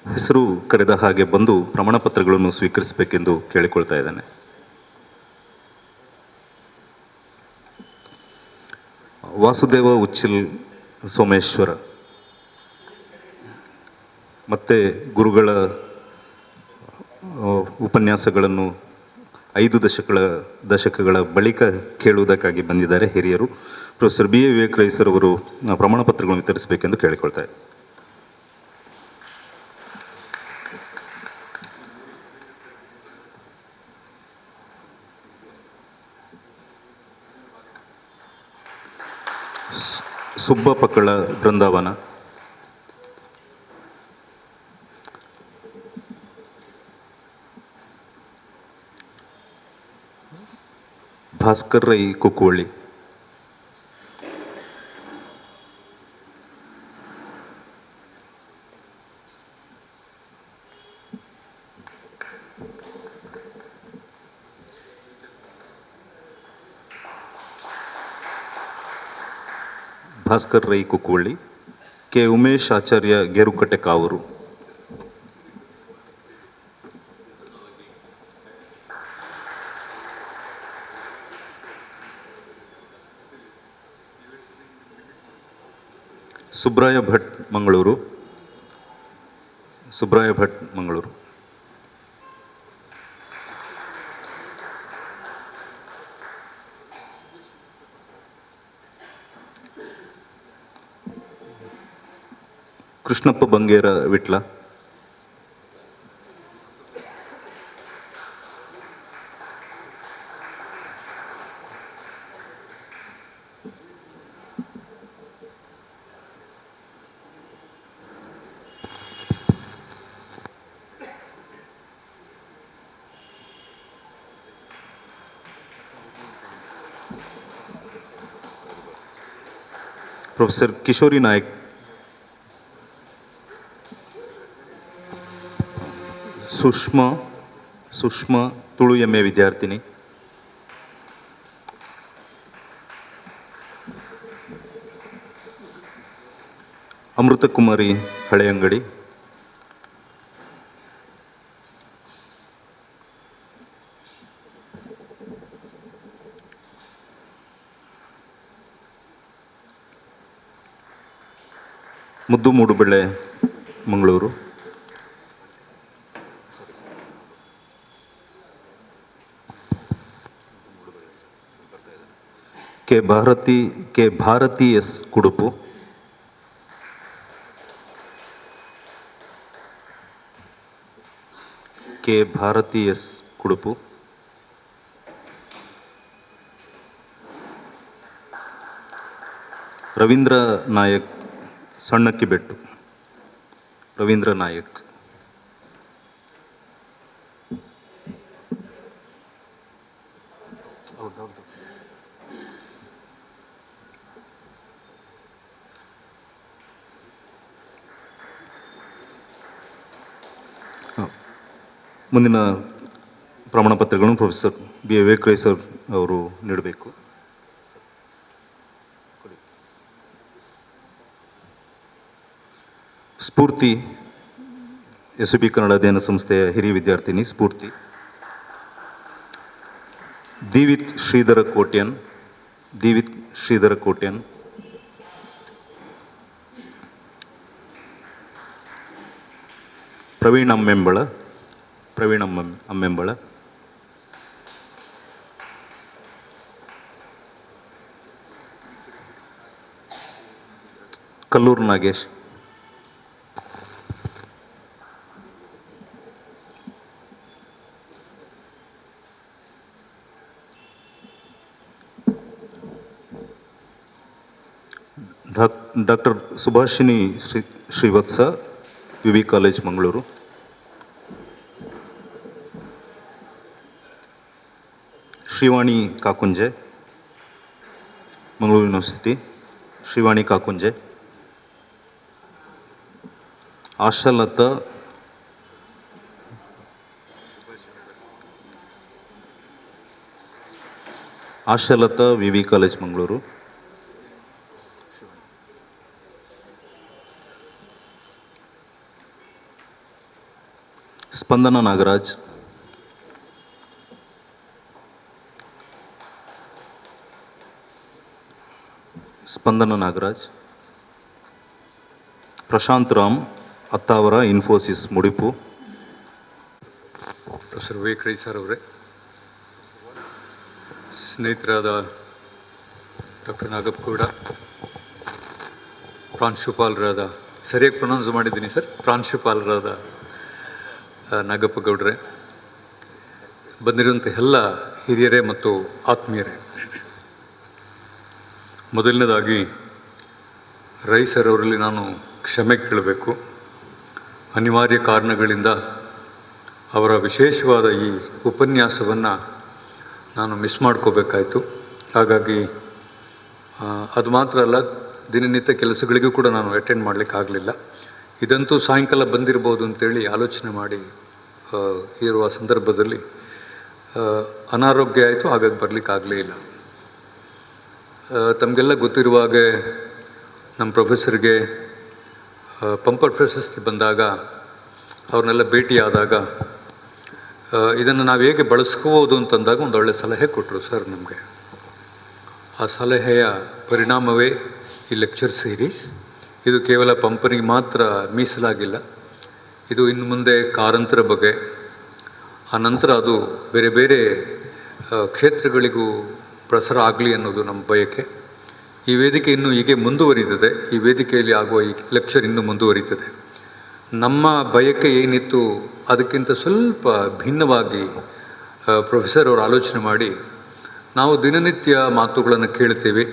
ಹೆಸರು ಕರೆದ ಹಾಗೆ ಬಂದು ಪ್ರಮಾಣ ಪತ್ರಗಳನ್ನು ಸ್ವೀಕರಿಸಬೇಕೆಂದು ಕೇಳಿಕೊಳ್ತಾ ಇದ್ದೇನೆ. ವಾಸುದೇವ ಉಚ್ಚಿಲ್ ಸೋಮೇಶ್ವರ ಮತ್ತು ಗುರುಗಳ ಉಪನ್ಯಾಸಗಳನ್ನು 5 ದಶಕಗಳ ಬಳಿಕ ಕೇಳುವುದಕ್ಕಾಗಿ ಬಂದಿದ್ದಾರೆ ಹಿರಿಯರು. Professor BA Vivek Rai sir ಅವರು ಪ್ರಮಾಣ ಪತ್ರಗಳನ್ನು ವಿತರಿಸಬೇಕೆಂದು ಕೇಳಿಕೊಳ್ತಾರೆ. Subba Pakkala Brindavana, Bhaskar Rai Kukkuvalli, Bhaskar Rai Kukkuvalli, K Umesh Acharya Gerukatte Kavoor, Subraya Bhat Mangaluru, Krishnappa Bangera Vitla, professor Kishori Nayak, Sushma Tulu MA ವಿದ್ಯಾರ್ಥಿನಿ, ಅಮೃತಕುಮಾರಿ ಹಳೆಯಂಗಡಿ, ಮುದ್ದು ಮೂಡುಬೆಳೆ ಮಂಗಳೂರು, ಕೆ ಭಾರತಿ ಎಸ್ ಕುಡುಪು, ರವೀಂದ್ರ ನಾಯಕ್ ಸಣ್ಣಕ್ಕಿಬೆಟ್ಟು, ಮುಂದಿನ ಪ್ರಮಾಣ ಪತ್ರಗಳನ್ನು professor BA Vivek Rai sir ಅವರು ನೀಡಬೇಕು. ಸ್ಫೂರ್ತಿ SUP ಕನ್ನಡ ಅಧ್ಯಯನ ಸಂಸ್ಥೆಯ ಹಿರಿಯ ವಿದ್ಯಾರ್ಥಿನಿ ಸ್ಫೂರ್ತಿ, Deevith Shridhara Kotian, Praveen Ammembala, Kalluru Nagesh, doctor Subhashini Srivatsa UB college Mangaluru, Shrivani Kakunje Mangaluru university, Ashalatha VV college Mangaluru, Spandana Nagaraj, Spandana Nagaraj, Prashanth Ram Attavara, Infosys Mudipu. Professor Vivek Rai sir ಅವರೇ, ಸ್ನೇಹಿತರಾದ ಡಾಕ್ಟರ್ ನಾಗಪ್ಪಗೌಡ, ಪ್ರಾಂಶುಪಾಲರಾದ, ಸರಿಯಾಗಿ ಪ್ರೊನೌನ್ಸ್ ಮಾಡಿದ್ದೀನಿ ಸರ್, ಪ್ರಾಂಶುಪಾಲರಾದ ನಾಗಪ್ಪಗೌಡ್ರೆ, ಬಂದಿರುವಂಥ ಎಲ್ಲ ಹಿರಿಯರೇ ಮತ್ತು ಆತ್ಮೀಯರೇ, ಮೊದಲನೇದಾಗಿ ರೈ ಸರ್ ಅವರಲ್ಲಿ ನಾನು ಕ್ಷಮೆ ಕೇಳಬೇಕು. ಅನಿವಾರ್ಯ ಕಾರಣಗಳಿಂದ ಅವರ ವಿಶೇಷವಾದ ಈ ಉಪನ್ಯಾಸವನ್ನು ನಾನು ಮಿಸ್ ಮಾಡ್ಕೋಬೇಕಾಯಿತು. ಹಾಗಾಗಿ ಅದು ಮಾತ್ರ ಅಲ್ಲ, ದಿನನಿತ್ಯ ಕೆಲಸಗಳಿಗೂ ಕೂಡ ನಾನು ಅಟೆಂಡ್ ಮಾಡಲಿಕ್ಕಾಗಲಿಲ್ಲ. ಇದಂತೂ ಸಾಯಂಕಾಲ ಬಂದಿರ್ಬೋದು ಅಂತೇಳಿ ಆಲೋಚನೆ ಮಾಡಿ ಇರುವ ಸಂದರ್ಭದಲ್ಲಿ ಅನಾರೋಗ್ಯ ಆಯಿತು, ಹಾಗಾಗಿ ಬರಲಿಕ್ಕಾಗಲೇ ಇಲ್ಲ. ತಮಗೆಲ್ಲ ಗೊತ್ತಿರುವ ಹಾಗೆ ನಮ್ಮ ಪ್ರೊಫೆಸರ್ಗೆ ಪಂಪರ್ ಪ್ರಶಸ್ತಿ ಬಂದಾಗ ಅವ್ರನ್ನೆಲ್ಲ ಭೇಟಿಯಾದಾಗ ಇದನ್ನು ನಾವು ಹೇಗೆ ಬಳಸ್ಕೋಬೋದು ಅಂತಂದಾಗ ಒಂದು ಒಳ್ಳೆಯ ಸಲಹೆ ಕೊಟ್ಟರು ಸರ್ ನಮಗೆ. ಆ ಸಲಹೆಯ ಪರಿಣಾಮವೇ ಈ ಲೆಕ್ಚರ್ ಸೀರೀಸ್. ಇದು ಕೇವಲ ಪಂಪರಿಗೆ ಮಾತ್ರ ಮೀಸಲಾಗಿಲ್ಲ, ಇದು ಇನ್ನು ಮುಂದೆ ಕಾರಂತರ ಬಗ್ಗೆ, ಆ ನಂತರ ಅದು ಬೇರೆ ಬೇರೆ ಕ್ಷೇತ್ರಗಳಿಗೂ ಪ್ರಸಾರ ಆಗಲಿ ಅನ್ನೋದು ನಮ್ಮ ಬಯಕೆ. ಈ ವೇದಿಕೆ ಇನ್ನೂ ಹೀಗೆ ಮುಂದುವರಿತದೆ, ಈ ವೇದಿಕೆಯಲ್ಲಿ ಆಗುವ ಈ ಲೆಕ್ಚರ್ ಇನ್ನೂ ಮುಂದುವರಿತದೆ. ನಮ್ಮ ಬಯಕೆ ಏನಿತ್ತು ಅದಕ್ಕಿಂತ ಸ್ವಲ್ಪ ಭಿನ್ನವಾಗಿ ಪ್ರೊಫೆಸರ್ ಅವರು ಆಲೋಚನೆ ಮಾಡಿ, ನಾವು ದಿನನಿತ್ಯ ಮಾತುಗಳನ್ನು ಕೇಳ್ತೀವಿ,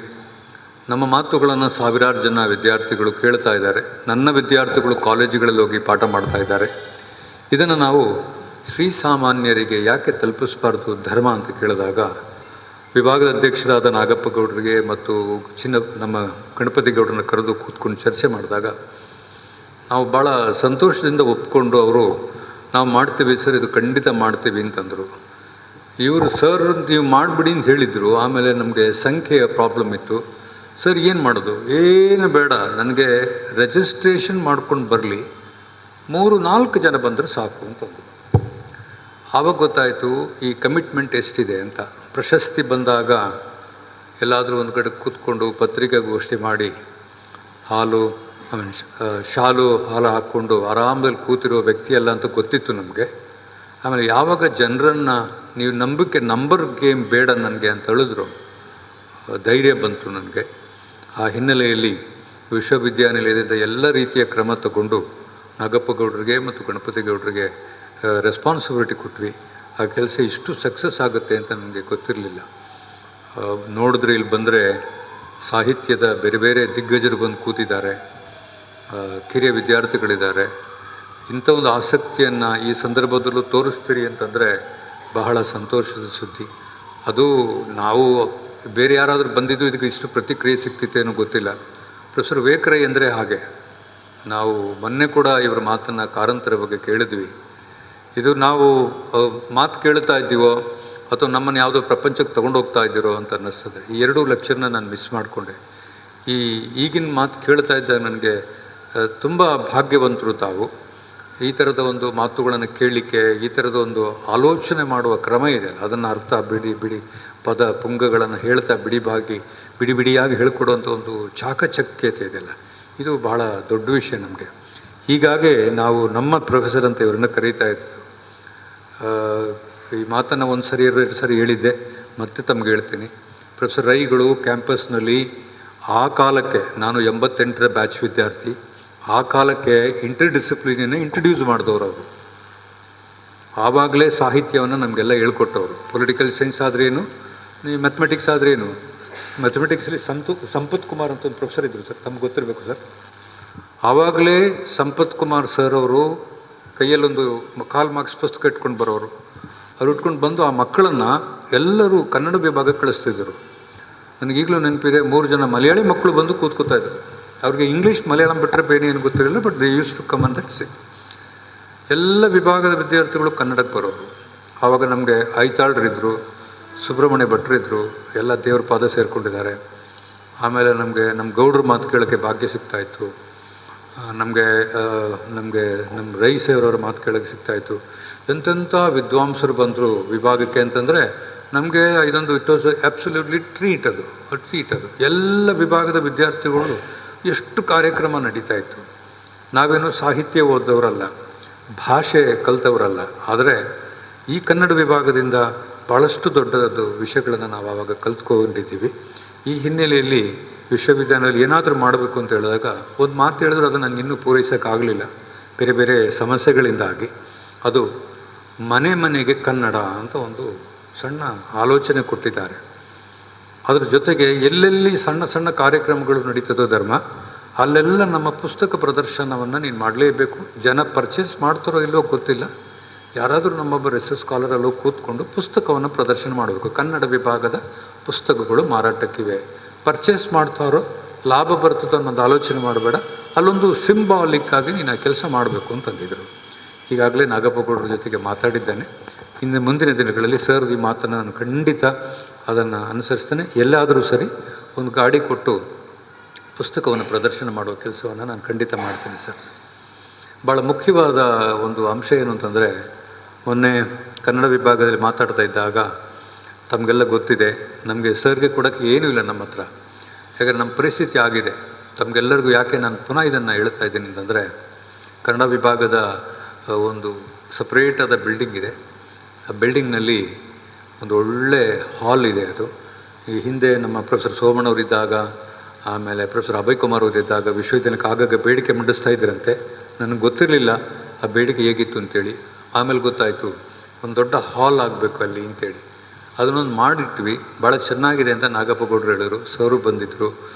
ನಮ್ಮ ಮಾತುಗಳನ್ನು ಸಾವಿರಾರು ಜನ ವಿದ್ಯಾರ್ಥಿಗಳು ಕೇಳ್ತಾ ಇದ್ದಾರೆ, ನನ್ನ ವಿದ್ಯಾರ್ಥಿಗಳು ಕಾಲೇಜುಗಳಲ್ಲಿ ಹೋಗಿ ಪಾಠ ಮಾಡ್ತಾ ಇದ್ದಾರೆ. ಇದನ್ನು ನಾವು ಶ್ರೀಸಾಮಾನ್ಯರಿಗೆ ಯಾಕೆ ತಲುಪಿಸಬಾರ್ದು ಧರ್ಮ ಅಂತ ಕೇಳಿದಾಗ, ವಿಭಾಗದ ಅಧ್ಯಕ್ಷರಾದ ನಾಗಪ್ಪಗೌಡರಿಗೆ ಮತ್ತು ನಮ್ಮ ಗಣಪತಿ ಗೌಡರನ್ನ ಕರೆದು ಕೂತ್ಕೊಂಡು ಚರ್ಚೆ ಮಾಡಿದಾಗ ನಾವು ಭಾಳ ಸಂತೋಷದಿಂದ ಒಪ್ಕೊಂಡು, ಅವರು ನಾವು ಮಾಡ್ತೀವಿ ಸರ್, ಇದು ಖಂಡಿತ ಮಾಡ್ತೀವಿ ಅಂತಂದರು. ಇವರು ಸರ್ ನೀವು ಮಾಡಿಬಿಡಿ ಅಂತ ಹೇಳಿದರು. ಆಮೇಲೆ ನಮಗೆ ಸಂಖ್ಯೆಯ ಪ್ರಾಬ್ಲಮ್ ಇತ್ತು. ಸರ್ ಏನು ಮಾಡೋದು, ಏನು ಬೇಡ, ನನಗೆ ರಿಜಿಸ್ಟ್ರೇಷನ್ ಮಾಡ್ಕೊಂಡು ಬರಲಿ, 3-4 ಜನ ಬಂದರೆ ಸಾಕು ಅಂತಂದರು. ಆವಾಗ ಗೊತ್ತಾಯಿತು ಈ ಕಮಿಟ್ಮೆಂಟ್ ಎಷ್ಟಿದೆ ಅಂತ. ಪ್ರಶಸ್ತಿ ಬಂದಾಗ ಎಲ್ಲಾದರೂ ಒಂದು ಕಡೆ ಕೂತ್ಕೊಂಡು ಪತ್ರಿಕಾಗೋಷ್ಠಿ ಮಾಡಿ ಹಾಲು ಶಾಲು ಹಾಕ್ಕೊಂಡು ಆರಾಮದಲ್ಲಿ ಕೂತಿರೋ ವ್ಯಕ್ತಿ ಅಲ್ಲ ಅಂತ ಗೊತ್ತಿತ್ತು ನಮಗೆ. ಆಮೇಲೆ ಯಾವಾಗ ಜನರನ್ನು ನೀವು ನಂಬರ್ ಗೇಮ್ ಬೇಡ ನನಗೆ ಅಂತ ಹೇಳಿದ್ರು, ಧೈರ್ಯ ಬಂತು ನನಗೆ. ಆ ಹಿನ್ನೆಲೆಯಲ್ಲಿ ವಿಶ್ವವಿದ್ಯಾನಿಲಯದಿಂದ ಎಲ್ಲ ರೀತಿಯ ಕ್ರಮ ತಗೊಂಡು ನಾಗಪ್ಪಗೌಡರಿಗೆ ಮತ್ತು ಗಣಪತಿ ಗೌಡರಿಗೆ ರೆಸ್ಪಾನ್ಸಿಬಿಲಿಟಿ ಕೊಟ್ವಿ. ಆ ಕೆಲಸ ಇಷ್ಟು ಸಕ್ಸಸ್ ಆಗುತ್ತೆ ಅಂತ ನನಗೆ ಗೊತ್ತಿರಲಿಲ್ಲ. ನೋಡಿದ್ರೆ ಇಲ್ಲಿ ಬಂದರೆ ಸಾಹಿತ್ಯದ ಬೇರೆ ಬೇರೆ ದಿಗ್ಗಜರು ಬಂದು ಕೂತಿದ್ದಾರೆ, ಕಿರಿಯ ವಿದ್ಯಾರ್ಥಿಗಳಿದ್ದಾರೆ. ಇಂಥ ಒಂದು ಆಸಕ್ತಿಯನ್ನು ಈ ಸಂದರ್ಭದಲ್ಲೂ ತೋರಿಸ್ತೀರಿ ಅಂತಂದರೆ ಬಹಳ ಸಂತೋಷದ ಸುದ್ದಿ. ಅದು ನಾವು ಬೇರೆ ಯಾರಾದರೂ ಬಂದಿದ್ದು ಇದಕ್ಕೆ ಇಷ್ಟು ಪ್ರತಿಕ್ರಿಯೆ ಸಿಗ್ತಿತ್ತೇನೋ ಗೊತ್ತಿಲ್ಲ. ಪ್ರೊಫೆಸರ್ ವಿವೇಕ್ ರೈ ಅಂದರೆ ಹಾಗೆ. ನಾವು ಮೊನ್ನೆ ಕೂಡ ಇವರ ಮಾತನ್ನು ಕಾರಂತರ ಬಗ್ಗೆ ಕೇಳಿದ್ವಿ. ಇದು ನಾವು ಮಾತು ಕೇಳ್ತಾ ಇದ್ದೀವೋ ಅಥವಾ ನಮ್ಮನ್ನು ಯಾವುದೋ ಪ್ರಪಂಚಕ್ಕೆ ತೊಗೊಂಡೋಗ್ತಾ ಇದ್ದೀರೋ ಅಂತ ಅನ್ನಿಸ್ತದೆ. ಈ ಎರಡೂ ಲೆಕ್ಚರ್ನ ನಾನು ಮಿಸ್ ಮಾಡಿಕೊಂಡೆ. ಈಗಿನ ಮಾತು ಕೇಳ್ತಾ ಇದ್ದಾಗ ನನಗೆ ತುಂಬ ಭಾಗ್ಯವಂತರು ತಾವು. ಈ ಥರದ ಒಂದು ಮಾತುಗಳನ್ನು ಕೇಳಲಿಕ್ಕೆ, ಈ ಥರದ ಒಂದು ಆಲೋಚನೆ ಮಾಡುವ ಕ್ರಮ ಇದೆ, ಅದನ್ನು ಅರ್ಥ ಬಿಡಿ ಪದ ಪುಂಗಗಳನ್ನು ಹೇಳ್ತಾ ಬಿಡಿಯಾಗಿ ಹೇಳ್ಕೊಡುವಂಥ ಒಂದು ಚಾಕಚಕ್ಯತೆ ಇದೆಯಲ್ಲ, ಇದು ಬಹಳ ದೊಡ್ಡ ವಿಷಯ ನಮಗೆ. ಹೀಗಾಗಿ ನಾವು ನಮ್ಮ ಪ್ರೊಫೆಸರ್ ಅಂತ ಇವರನ್ನು ಕರೀತಾ ಇದ್ದು. ಈ ಮಾತನ್ನು 1 ಸರಿ 2 ಸರಿ ಹೇಳಿದ್ದೆ, ಮತ್ತೆ ತಮ್ಗೆ ಹೇಳ್ತೀನಿ. ಪ್ರೊಫೆಸರ್ ರೈಗಳು ಕ್ಯಾಂಪಸ್ನಲ್ಲಿ ಆ ಕಾಲಕ್ಕೆ, ನಾನು 88ರ ಬ್ಯಾಚ್ ವಿದ್ಯಾರ್ಥಿ, ಆ ಕಾಲಕ್ಕೆ ಇಂಟರ್ಡಿಸಿಪ್ಲಿನನ್ನು ಇಂಟ್ರಡ್ಯೂಸ್ ಮಾಡಿದವರು ಅವರು. ಆವಾಗಲೇ ಸಾಹಿತ್ಯವನ್ನು ನಮಗೆಲ್ಲ ಹೇಳ್ಕೊಟ್ಟವರು. ಪೊಲಿಟಿಕಲ್ ಸೈನ್ಸ್ ಆದ್ರೇನು, ನೀವು ಮ್ಯಾಥಮೆಟಿಕ್ಸ್ ಆದ್ರೇನು. ಮ್ಯಾಥಮೆಟಿಕ್ಸಲ್ಲಿ ಸಂಪತ್ ಕುಮಾರ್ ಅಂತ ಒಂದು ಪ್ರೊಫೆಸರ್ ಇದ್ದರು ಸರ್, ತಮ್ಗೆ ಗೊತ್ತಿರಬೇಕು ಸರ್. ಆವಾಗಲೇ ಸಂಪತ್ ಕುಮಾರ್ ಸರ್ ಅವರು ಕೈಯಲ್ಲೊಂದು ಕಾಲ್ ಮಾರ್ಕ್ಸ್ ಪುಸ್ತಕ ಇಟ್ಕೊಂಡು ಬರೋರು. ಅವ್ರು ಇಟ್ಕೊಂಡು ಬಂದು ಆ ಮಕ್ಕಳನ್ನು ಎಲ್ಲರೂ ಕನ್ನಡ ವಿಭಾಗಕ್ಕೆ ಕಳಿಸ್ತಿದ್ದರು. ನನಗೀಗಲೂ ನೆನಪಿದೆ, 3 ಜನ ಮಲಯಾಳಿ ಮಕ್ಕಳು ಬಂದು ಕೂತ್ಕೋತಾ ಇದ್ರು. ಅವ್ರಿಗೆ ಇಂಗ್ಲೀಷ್ ಮಲಯಾಳಂ ಬಿಟ್ಟರೆ ಬೇರೆ ಏನು ಗೊತ್ತಿರಲಿಲ್ಲ, but they use to come ಅಂತ ಸಿ. ಎಲ್ಲ ವಿಭಾಗದ ವಿದ್ಯಾರ್ಥಿಗಳು ಕನ್ನಡಕ್ಕೆ ಬರೋರು. ಆವಾಗ ನಮಗೆ ಐತಾಳ್ರಿದ್ದರು, ಸುಬ್ರಹ್ಮಣ್ಯ ಭಟ್ರಿದ್ದರು, ಎಲ್ಲ ದೇವ್ರ ಪಾದ ಸೇರಿಕೊಂಡಿದ್ದಾರೆ. ಆಮೇಲೆ ನಮ್ಮ ಗೌಡ್ರ ಮಾತು ಕೇಳೋಕ್ಕೆ ಭಾಗ್ಯ ಸಿಗ್ತಾಯಿತ್ತು. ನಮಗೆ ನಮಗೆ ನಮ್ಮ ರೈಸೇವರವ್ರ ಮಾತು ಕೇಳೋಕ್ಕೆ ಸಿಗ್ತಾಯಿತ್ತು. ಎಂತೆಂಥ ವಿದ್ವಾಂಸರು ಬಂದರು ವಿಭಾಗಕ್ಕೆ ಅಂತಂದರೆ ನಮಗೆ ಇದೊಂದು ಇಟ್ ವಾಸ್ ಆ್ಯಬ್ಸಲ್ಯೂಟ್ಲಿ ಟ್ರೀಟ್ ಅದು ಎಲ್ಲ ವಿಭಾಗದ ವಿದ್ಯಾರ್ಥಿಗಳು ಎಷ್ಟು ಕಾರ್ಯಕ್ರಮ ನಡೀತಾ ಇತ್ತು. ನಾವೇನು ಸಾಹಿತ್ಯ ಓದೋರಲ್ಲ, ಭಾಷೆ ಕಲಿತವರಲ್ಲ, ಆದರೆ ಈ ಕನ್ನಡ ವಿಭಾಗದಿಂದ ಭಾಳಷ್ಟು ದೊಡ್ಡದು ವಿಷಯಗಳನ್ನು ನಾವು ಆವಾಗ ಕಲ್ತ್ಕೊಂಡಿದ್ದೀವಿ. ಈ ಹಿನ್ನೆಲೆಯಲ್ಲಿ ವಿಶ್ವವಿದ್ಯಾಲಯದಲ್ಲಿ ಏನಾದರೂ ಮಾಡಬೇಕು ಅಂತ ಹೇಳಿದಾಗ ಒಂದು ಮಾತು ಹೇಳಿದ್ರು ಅದು ನನಗೆ ಇನ್ನೂ ಪೂರೈಸೋಕ್ಕಾಗಲಿಲ್ಲ, ಬೇರೆ ಬೇರೆ ಸಮಸ್ಯೆಗಳಿಂದಾಗಿ. ಅದು ಮನೆ ಮನೆಗೆ ಕನ್ನಡ ಅಂತ ಒಂದು ಸಣ್ಣ ಆಲೋಚನೆ ಕೊಟ್ಟಿದ್ದಾರೆ. ಅದರ ಜೊತೆಗೆ ಎಲ್ಲೆಲ್ಲಿ ಸಣ್ಣ ಸಣ್ಣ ಕಾರ್ಯಕ್ರಮಗಳು ನಡೀತದೋ ಧರ್ಮ, ಅಲ್ಲೆಲ್ಲ ನಮ್ಮ ಪುಸ್ತಕ ಪ್ರದರ್ಶನವನ್ನು ನೀನು ಮಾಡಲೇಬೇಕು. ಜನ ಪರ್ಚೇಸ್ ಮಾಡ್ತಾರೋ ಇಲ್ಲೋ ಗೊತ್ತಿಲ್ಲ, ಯಾರಾದರೂ ನಮ್ಮೊಬ್ಬ ರಿಸರ್ಚ್ ಸ್ಕಾಲರಲ್ಲೋ ಕೂತ್ಕೊಂಡು ಪುಸ್ತಕವನ್ನು ಪ್ರದರ್ಶನ ಮಾಡಬೇಕು. ಕನ್ನಡ ವಿಭಾಗದ ಪುಸ್ತಕಗಳು ಮಾರಾಟಕ್ಕಿವೆ, ಪರ್ಚೇಸ್ ಮಾಡ್ತಾರೋ ಲಾಭ ಬರ್ತದೆ ಅನ್ನೋದು ಆಲೋಚನೆ ಮಾಡಬೇಡ, ಅಲ್ಲೊಂದು ಸಿಂಬಾಲಿಕ್ ಆಗಿ ನೀನು ಆ ಕೆಲಸ ಮಾಡಬೇಕು ಅಂತಂದಿದ್ರು. ಈಗಾಗಲೇ ನಾಗಪ್ಪಗೌಡರ ಜೊತೆಗೆ ಮಾತಾಡಿದ್ದೇನೆ. ಇನ್ನು ಮುಂದಿನ ದಿನಗಳಲ್ಲಿ ಸರ್ ಈ ಮಾತನ್ನು ನಾನು ಖಂಡಿತ ಅದನ್ನು ಅನುಸರಿಸ್ತೇನೆ. ಎಲ್ಲಾದರೂ ಸರಿ ಒಂದು ಗಾಡಿ ಕೊಟ್ಟು ಪುಸ್ತಕವನ್ನು ಪ್ರದರ್ಶನ ಮಾಡುವ ಕೆಲಸವನ್ನು ನಾನು ಖಂಡಿತ ಮಾಡ್ತೀನಿ ಸರ್. ಭಾಳ ಮುಖ್ಯವಾದ ಒಂದು ಅಂಶ ಏನು ಅಂತಂದರೆ, ಮೊನ್ನೆ ಕನ್ನಡ ವಿಭಾಗದಲ್ಲಿ ಮಾತಾಡ್ತಾ ಇದ್ದಾಗ ತಮಗೆಲ್ಲ ಗೊತ್ತಿದೆ, ನಮಗೆ ಸರ್ಗೆ ಕೊಡೋಕ್ಕೆ ಏನೂ ಇಲ್ಲ ನಮ್ಮ ಹತ್ರ. ಯಾಕಂದರೆ ನಮ್ಮ ಪರಿಸ್ಥಿತಿ ಆಗಿದೆ. ತಮಗೆಲ್ಲರಿಗೂ ಯಾಕೆ ನಾನು ಪುನಃ ಇದನ್ನು ಹೇಳ್ತಾ ಇದ್ದೀನಿ ಅಂತಂದರೆ, ಕನ್ನಡ ವಿಭಾಗದ ಒಂದು ಸಪ್ರೇಟಾದ ಬಿಲ್ಡಿಂಗ್ ಇದೆ. ಆ ಬಿಲ್ಡಿಂಗ್ನಲ್ಲಿ ಒಂದು ಒಳ್ಳೆ ಹಾಲ್ ಇದೆ. ಅದು ಈ ಹಿಂದೆ ನಮ್ಮ ಪ್ರೊಫೆಸರ್ ಸೋಮಣ್ಣವರಿದ್ದಾಗ, ಆಮೇಲೆ ಪ್ರೊಫೆಸರ್ ಅಭಯ್ ಕುಮಾರ್ ಅವರಿದ್ದಾಗ ವಿಶ್ವವಿದ್ಯಾಲಯಕ್ಕೆ ಆಗಾಗ ಬೇಡಿಕೆ ಮಂಡಿಸ್ತಾ ಇದ್ದರಂತೆ. ನನಗೆ ಗೊತ್ತಿರಲಿಲ್ಲ ಆ ಬೇಡಿಕೆ ಹೇಗಿತ್ತು ಅಂತೇಳಿ. ಆಮೇಲೆ ಗೊತ್ತಾಯಿತು ಒಂದು ದೊಡ್ಡ ಹಾಲ್ ಆಗಬೇಕು ಅಲ್ಲಿ ಅಂತೇಳಿ. ಅದನ್ನೊಂದು ಮಾಡಿಟ್ವಿ, ಭಾಳ ಚೆನ್ನಾಗಿದೆ ಅಂತ ನಾಗಪ್ಪಗೌಡರು ಹೇಳಿದ್ರು. ಸರು ಬಂದಿದ್ದರು,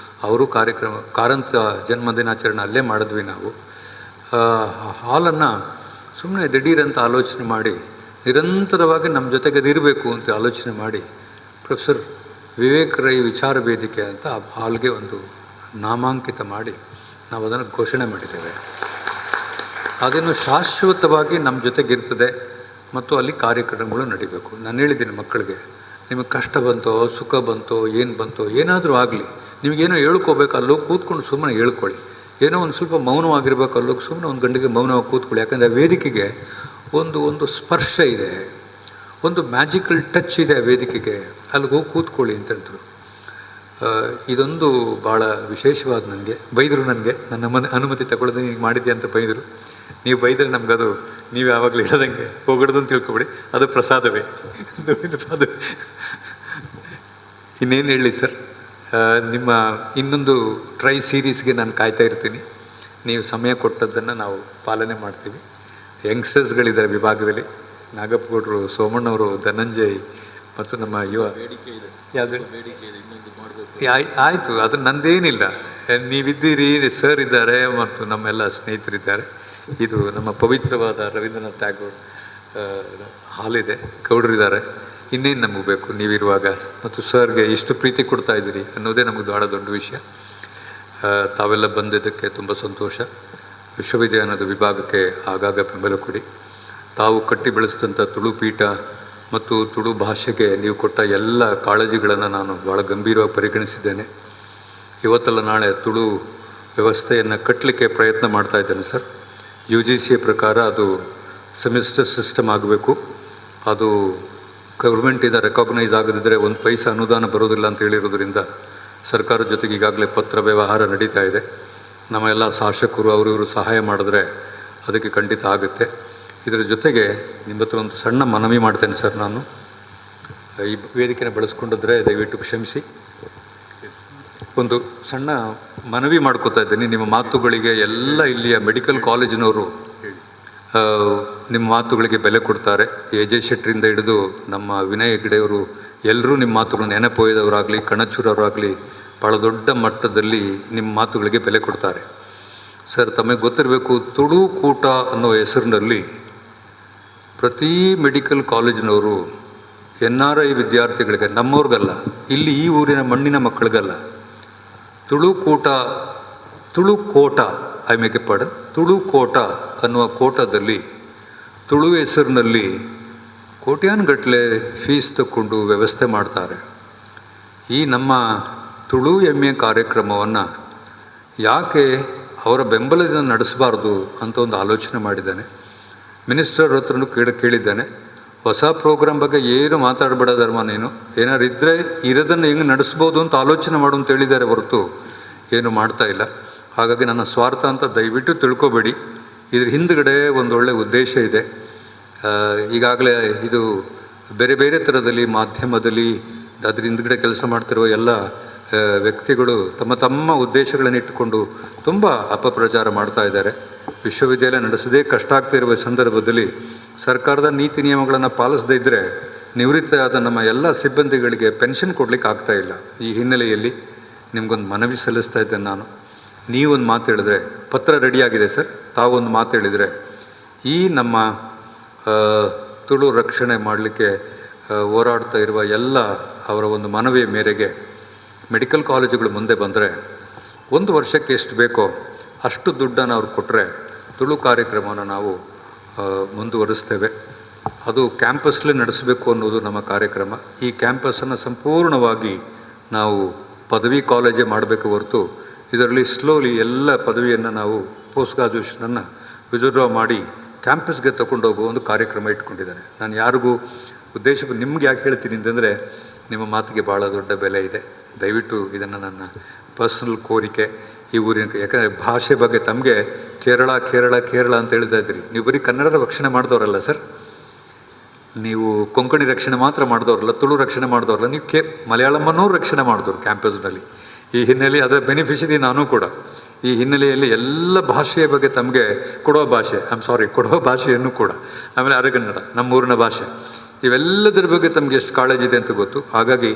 ಅವರು ಕಾರಂತ ಜನ್ಮದಿನಾಚರಣೆ ಅಲ್ಲೇ ಮಾಡಿದ್ವಿ ನಾವು. ಹಾಲನ್ನು ಸುಮ್ಮನೆ ದಿಢೀರಂತ ಆಲೋಚನೆ ಮಾಡಿ, ನಿರಂತರವಾಗಿ ನಮ್ಮ ಜೊತೆಗೆ ಅದು ಇರಬೇಕು ಅಂತ ಆಲೋಚನೆ ಮಾಡಿ ಪ್ರೊಫೆಸರ್ ವಿವೇಕ್ ರೈ ವಿಚಾರ ವೇದಿಕೆ ಅಂತ ಆ ಹಾಲ್ಗೆ ಒಂದು ನಾಮಾಂಕಿತ ಮಾಡಿ ನಾವು ಅದನ್ನು ಘೋಷಣೆ ಮಾಡಿದ್ದೇವೆ. ಅದನ್ನು ಶಾಶ್ವತವಾಗಿ ನಮ್ಮ ಜೊತೆಗಿರ್ತದೆ ಮತ್ತು ಅಲ್ಲಿ ಕಾರ್ಯಕ್ರಮಗಳು ನಡಿಬೇಕು. ನಾನು ಹೇಳಿದ್ದೀನಿ ಮಕ್ಕಳಿಗೆ, ನಿಮಗೆ ಕಷ್ಟ ಬಂತೋ ಸುಖ ಬಂತೋ ಏನು ಬಂತೋ ಏನಾದರೂ ಆಗಲಿ, ನಿಮಗೇನೋ ಹೇಳ್ಕೋಬೇಕು, ಅಲ್ಲೋಗಿ ಕೂತ್ಕೊಂಡು ಸುಮ್ಮನೆ ಹೇಳ್ಕೊಳ್ಳಿ. ಏನೋ ಒಂದು ಸ್ವಲ್ಪ ಮೌನವಾಗಿರ್ಬೇಕು, ಅಲ್ಲೋಗಿ ಸುಮ್ಮನೆ ಒಂದು ಗಂಟೆಗೆ ಮೌನವಾಗಿ ಕೂತ್ಕೊಳ್ಳಿ. ಯಾಕಂದರೆ ಆ ವೇದಿಕೆಗೆ ಒಂದು ಸ್ಪರ್ಶ ಇದೆ, ಒಂದು ಮ್ಯಾಜಿಕಲ್ ಟಚ್ ಇದೆ ಆ ವೇದಿಕೆಗೆ, ಅಲ್ಲಿಗೆ ಹೋಗಿ ಕೂತ್ಕೊಳ್ಳಿ ಅಂತ ಹೇಳಿದ್ರು. ಇದೊಂದು ಭಾಳ ವಿಶೇಷವಾದ ನನಗೆ. ಬೈದರು, ನನಗೆ ನನ್ನ ಅನುಮತಿ ತಗೊಳ್ಳೋದು ನೀವು ಮಾಡಿದ್ದೆ ಅಂತ ಬೈದರು. ನೀವು ಬೈದರೆ ನಮಗದು ನೀವು ಯಾವಾಗಲೂ ಹೇಳೋದಂಗೆ ಹೋಗಡ್ದು ಅಂತ ತಿಳ್ಕೊಬೇಡಿ, ಅದು ಪ್ರಸಾದವೇ. ಅದು ಇನ್ನೇನು ಹೇಳಲಿ ಸರ್, ನಿಮ್ಮ ಇನ್ನೊಂದು ಟ್ರೈ ಸೀರೀಸ್ಗೆ ನಾನು ಕಾಯ್ತಾ ಇರ್ತೀನಿ. ನೀವು ಸಮಯ ಕೊಟ್ಟದ್ದನ್ನು ನಾವು ಪಾಲನೆ ಮಾಡ್ತೀವಿ. ಯಂಗ್ಸ್ಟರ್ಸ್ಗಳಿದ್ದಾರೆ ವಿಭಾಗದಲ್ಲಿ, ನಾಗಪ್ಪಗೌಡರು, ಸೋಮಣ್ಣವರು, ಧನಂಜಯ್ ಮತ್ತು ನಮ್ಮ ಯುವ ಯಾವುದು ಆಯಿತು, ಅದು ನಂದೇನಿಲ್ಲ. ನೀವಿದ್ದೀರಿ, ಸರ್ ಇದ್ದಾರೆ ಮತ್ತು ನಮ್ಮೆಲ್ಲ ಸ್ನೇಹಿತರಿದ್ದಾರೆ. ಇದು ನಮ್ಮ ಪವಿತ್ರವಾದ ರವೀಂದ್ರನಾಥ್ ಟ್ಯಾಗೋರ್ ಹಾಲಿದೆ, ಗೌಡರಿದ್ದಾರೆ. ಇನ್ನೇನು ನಮಗೆ ಬೇಕು ನೀವಿರುವಾಗ? ಮತ್ತು ಸರ್ಗೆ ಇಷ್ಟು ಪ್ರೀತಿ ಕೊಡ್ತಾ ಇದ್ದೀರಿ ಅನ್ನೋದೇ ನಮಗೆ ಭಾಳ ದೊಡ್ಡ ವಿಷಯ. ತಾವೆಲ್ಲ ಬಂದಿದ್ದಕ್ಕೆ ತುಂಬ ಸಂತೋಷ. ವಿಶ್ವವಿದ್ಯಾಲಯದ ವಿಭಾಗಕ್ಕೆ ಆಗಾಗ ಬೆಂಬಲ ಕೊಡಿ. ತಾವು ಕಟ್ಟಿ ಬೆಳೆಸಿದಂಥ ತುಳು ಪೀಠ ಮತ್ತು ತುಳು ಭಾಷೆಗೆ ನೀವು ಕೊಟ್ಟ ಎಲ್ಲ ಕಾಳಜಿಗಳನ್ನು ನಾನು ಭಾಳ ಗಂಭೀರವಾಗಿ ಪರಿಗಣಿಸಿದ್ದೇನೆ. ಇವತ್ತಲ್ಲ ನಾಳೆ ತುಳು ವ್ಯವಸ್ಥೆಯನ್ನು ಕಟ್ಟಲಿಕ್ಕೆ ಪ್ರಯತ್ನ ಮಾಡ್ತಾ ಇದ್ದೇನೆ ಸರ್. UGC ಪ್ರಕಾರ ಅದು ಸೆಮಿಸ್ಟರ್ ಸಿಸ್ಟಮ್ ಆಗಬೇಕು. ಅದು ಗೌರ್ಮೆಂಟಿಂದ ರೆಕಾಗ್ನೈಸ್ ಆಗದಿದ್ದರೆ ಒಂದು ಪೈಸೆ ಅನುದಾನ ಬರೋದಿಲ್ಲ ಅಂತ ಹೇಳಿರೋದ್ರಿಂದ ಸರ್ಕಾರದ ಜೊತೆಗೆ ಈಗಾಗಲೇ ಪತ್ರ ವ್ಯವಹಾರ ನಡೀತಾ ಇದೆ. ನಮ್ಮ ಎಲ್ಲ ಶಾಸಕರು ಇವರು ಸಹಾಯ ಮಾಡಿದ್ರೆ ಅದಕ್ಕೆ ಖಂಡಿತ ಆಗುತ್ತೆ. ಇದರ ಜೊತೆಗೆ ನಿಮ್ಮ ಹತ್ರ ಒಂದು ಸಣ್ಣ ಮನವಿ ಮಾಡ್ತೇನೆ ಸರ್. ನಾನು ಈ ವೇದಿಕೆನ ಬಳಸ್ಕೊಂಡಿದ್ರೆ ದಯವಿಟ್ಟು ಕ್ಷಮಿಸಿ. ಒಂದು ಸಣ್ಣ ಮನವಿ ಮಾಡ್ಕೋತಾ ಇದ್ದೀನಿ. ನಿಮ್ಮ ಮಾತುಗಳಿಗೆ ಎಲ್ಲ ಇಲ್ಲಿಯ ಮೆಡಿಕಲ್ ಕಾಲೇಜಿನವರು ನಿಮ್ಮ ಮಾತುಗಳಿಗೆ ಬೆಲೆ ಕೊಡ್ತಾರೆ. AJ ಶೆಟ್ಟರಿಂದ ಹಿಡಿದು ನಮ್ಮ ವಿನಯ್ ಹೆಗ್ಡೆಯವರು ಎಲ್ಲರೂ ನಿಮ್ಮ ಮಾತುಗಳನ್ನ ನೆನಪೊಯ್ದವರಾಗಲಿ, ಕಣಚೂರವರಾಗಲಿ ಭಾಳ ದೊಡ್ಡ ಮಟ್ಟದಲ್ಲಿ ನಿಮ್ಮ ಮಾತುಗಳಿಗೆ ಬೆಲೆ ಕೊಡ್ತಾರೆ ಸರ್. ತಮಗೆ ಗೊತ್ತಿರಬೇಕು, ತುಳು ಕೂಟ ಅನ್ನೋ ಹೆಸರಿನಲ್ಲಿ ಪ್ರತಿ ಮೆಡಿಕಲ್ ಕಾಲೇಜಿನವರು NRI ವಿದ್ಯಾರ್ಥಿಗಳಿಗೆ, ನಮ್ಮವ್ರಿಗಲ್ಲ, ಇಲ್ಲಿ ಈ ಊರಿನ ಮಣ್ಣಿನ ಮಕ್ಕಳಿಗಲ್ಲ, Tulu quota I make a pardon, Tulu quota ಅನ್ನುವ ಕೋಟದಲ್ಲಿ ತುಳು ಹೆಸರಿನಲ್ಲಿ ಕೋಟ್ಯಾನುಗಟ್ಟಲೆ ಫೀಸ್ ತಕ್ಕೊಂಡು ವ್ಯವಸ್ಥೆ ಮಾಡ್ತಾರೆ. ಈ ನಮ್ಮ ತುಳು MA ಕಾರ್ಯಕ್ರಮವನ್ನು ಯಾಕೆ ಅವರ ಬೆಂಬಲದಿಂದ ನಡೆಸಬಾರ್ದು ಅಂತ ಒಂದು ಆಲೋಚನೆ ಮಾಡಿದ್ದಾನೆ. ಮಿನಿಸ್ಟರ್ ಹತ್ರನೂ ಕೇಳಿದ್ದಾನೆ, ಹೊಸ ಪ್ರೋಗ್ರಾಮ್ ಬಗ್ಗೆ ಏನು ಮಾತಾಡಬೇಡ ಧರ್ಮ, ನೀನು ಏನಾರು ಇದ್ದರೆ ಇರೋದನ್ನು ಹೆಂಗೆ ನಡೆಸ್ಬೋದು ಅಂತ ಆಲೋಚನೆ ಮಾಡು ಅಂತ ಹೇಳಿದ್ದಾರೆ ಹೊರತು ಏನು ಮಾಡ್ತಾ ಇಲ್ಲ. ಹಾಗಾಗಿ ನನ್ನ ಸ್ವಾರ್ಥ ಅಂತ ದಯವಿಟ್ಟು ತಿಳ್ಕೊಬೇಡಿ. ಇದ್ರ ಹಿಂದುಗಡೆ ಒಂದೊಳ್ಳೆ ಉದ್ದೇಶ ಇದೆ. ಈಗಾಗಲೇ ಇದು ಬೇರೆ ಬೇರೆ ಥರದಲ್ಲಿ ಮಾಧ್ಯಮದಲ್ಲಿ ಅದ್ರ ಹಿಂದುಗಡೆ ಕೆಲಸ ಮಾಡ್ತಿರುವ ಎಲ್ಲ ವ್ಯಕ್ತಿಗಳು ತಮ್ಮ ತಮ್ಮ ಉದ್ದೇಶಗಳನ್ನು ಇಟ್ಟುಕೊಂಡು ತುಂಬ ಅಪಪ್ರಚಾರ ಮಾಡ್ತಾ ಇದ್ದಾರೆ. ವಿಶ್ವವಿದ್ಯಾಲಯ ನಡೆಸೋದೇ ಕಷ್ಟ ಆಗ್ತಿರುವ ಸಂದರ್ಭದಲ್ಲಿ ಸರ್ಕಾರದ ನೀತಿ ನಿಯಮಗಳನ್ನು ಪಾಲಿಸದೇ ಇದ್ದರೆ ನಿವೃತ್ತ ಆದ ನಮ್ಮ ಎಲ್ಲ ಸಿಬ್ಬಂದಿಗಳಿಗೆ ಪೆನ್ಷನ್ ಕೊಡಲಿಕ್ಕೆ ಆಗ್ತಾಯಿಲ್ಲ. ಈ ಹಿನ್ನೆಲೆಯಲ್ಲಿ ನಿಮಗೊಂದು ಮನವಿ ಸಲ್ಲಿಸ್ತಾ ಇದ್ದೇನೆ ನಾನು. ನೀವೊಂದು ಮಾತು ಹೇಳಿದ್ರೆ, ಪತ್ರ ರೆಡಿಯಾಗಿದೆ ಸರ್, ತಾವೊಂದು ಮಾತು ಹೇಳಿದರೆ ಈ ನಮ್ಮ ತುಳು ರಕ್ಷಣೆ ಮಾಡಲಿಕ್ಕೆ ಹೋರಾಡ್ತಾ ಇರುವ ಎಲ್ಲ ಅವರ ಒಂದು ಮನವಿಯ ಮೇರೆಗೆ ಮೆಡಿಕಲ್ ಕಾಲೇಜುಗಳು ಮುಂದೆ ಬಂದರೆ 1 ವರ್ಷಕ್ಕೆ ಎಷ್ಟು ಬೇಕೋ ಅಷ್ಟು ದುಡ್ಡನ್ನು ಅವ್ರು ಕೊಟ್ಟರೆ ತುಳು ಕಾರ್ಯಕ್ರಮವನ್ನು ನಾವು ಮುಂದುವರಿಸ್ತೇವೆ. ಅದು ಕ್ಯಾಂಪಸ್ಲೇ ನಡೆಸಬೇಕು ಅನ್ನೋದು ನಮ್ಮ ಕಾರ್ಯಕ್ರಮ. ಈ ಕ್ಯಾಂಪಸನ್ನು ಸಂಪೂರ್ಣವಾಗಿ ನಾವು ಪದವಿ ಕಾಲೇಜೇ ಮಾಡಬೇಕು ಹೊರತು ಇದರಲ್ಲಿ ಸ್ಲೋಲಿ ಎಲ್ಲ ಪದವಿಯನ್ನು ನಾವು ಪೋಸ್ಟ್ ಗ್ರಾಜುಯೇಷನನ್ನು ವಿತ್ಡ್ರಾ ಮಾಡಿ ಕ್ಯಾಂಪಸ್ಗೆ ತಗೊಂಡೋಗುವ ಒಂದು ಕಾರ್ಯಕ್ರಮ ಇಟ್ಕೊಂಡಿದ್ದಾರೆ. ನಾನು ಯಾರಿಗೂ ಉದ್ದೇಶ ನಿಮ್ಗೆ ಯಾಕೆ ಹೇಳ್ತೀನಿ ಅಂತಂದರೆ, ನಿಮ್ಮ ಮಾತಿಗೆ ಭಾಳ ದೊಡ್ಡ ಬೆಲೆ ಇದೆ. ದಯವಿಟ್ಟು ಇದನ್ನು ನನ್ನ ಪರ್ಸ್ನಲ್ ಕೋರಿಕೆ. ಈ ಊರಿನ ಯಾಕಂದರೆ ಭಾಷೆ ಬಗ್ಗೆ ತಮಗೆ ಕೇರಳ ಕೇರಳ ಕೇರಳ ಅಂತ ಹೇಳ್ತಾ ಇದ್ದೀರಿ. ನೀವು ಬರೀ ಕನ್ನಡದ ರಕ್ಷಣೆ ಮಾಡಿದವರಲ್ಲ ಸರ್, ನೀವು ಕೊಂಕಣಿ ರಕ್ಷಣೆ ಮಾತ್ರ ಮಾಡಿದವ್ರಲ್ಲ, ತುಳು ರಕ್ಷಣೆ ಮಾಡಿದವ್ರಲ್ಲ, ನೀವು ಮಲಯಾಳಮನ್ನೂ ರಕ್ಷಣೆ ಮಾಡಿದವ್ರು ಕ್ಯಾಂಪಸ್ನಲ್ಲಿ. ಈ ಹಿನ್ನೆಲೆ ಅದರ ಬೆನಿಫಿಷರಿ ನಾನು ಕೂಡ. ಈ ಹಿನ್ನೆಲೆಯಲ್ಲಿ ಎಲ್ಲ ಭಾಷೆಯ ಬಗ್ಗೆ ತಮಗೆ ಕೊಡೋ ಭಾಷೆಯನ್ನು ಕೂಡ, ಆಮೇಲೆ ಅರೆಗನ್ನಡ ನಮ್ಮೂರಿನ ಭಾಷೆ, ಇವೆಲ್ಲದರ ಬಗ್ಗೆ ತಮಗೆ ಎಷ್ಟು ಕಾಳಜಿ ಇದೆ ಅಂತ ಗೊತ್ತು. ಹಾಗಾಗಿ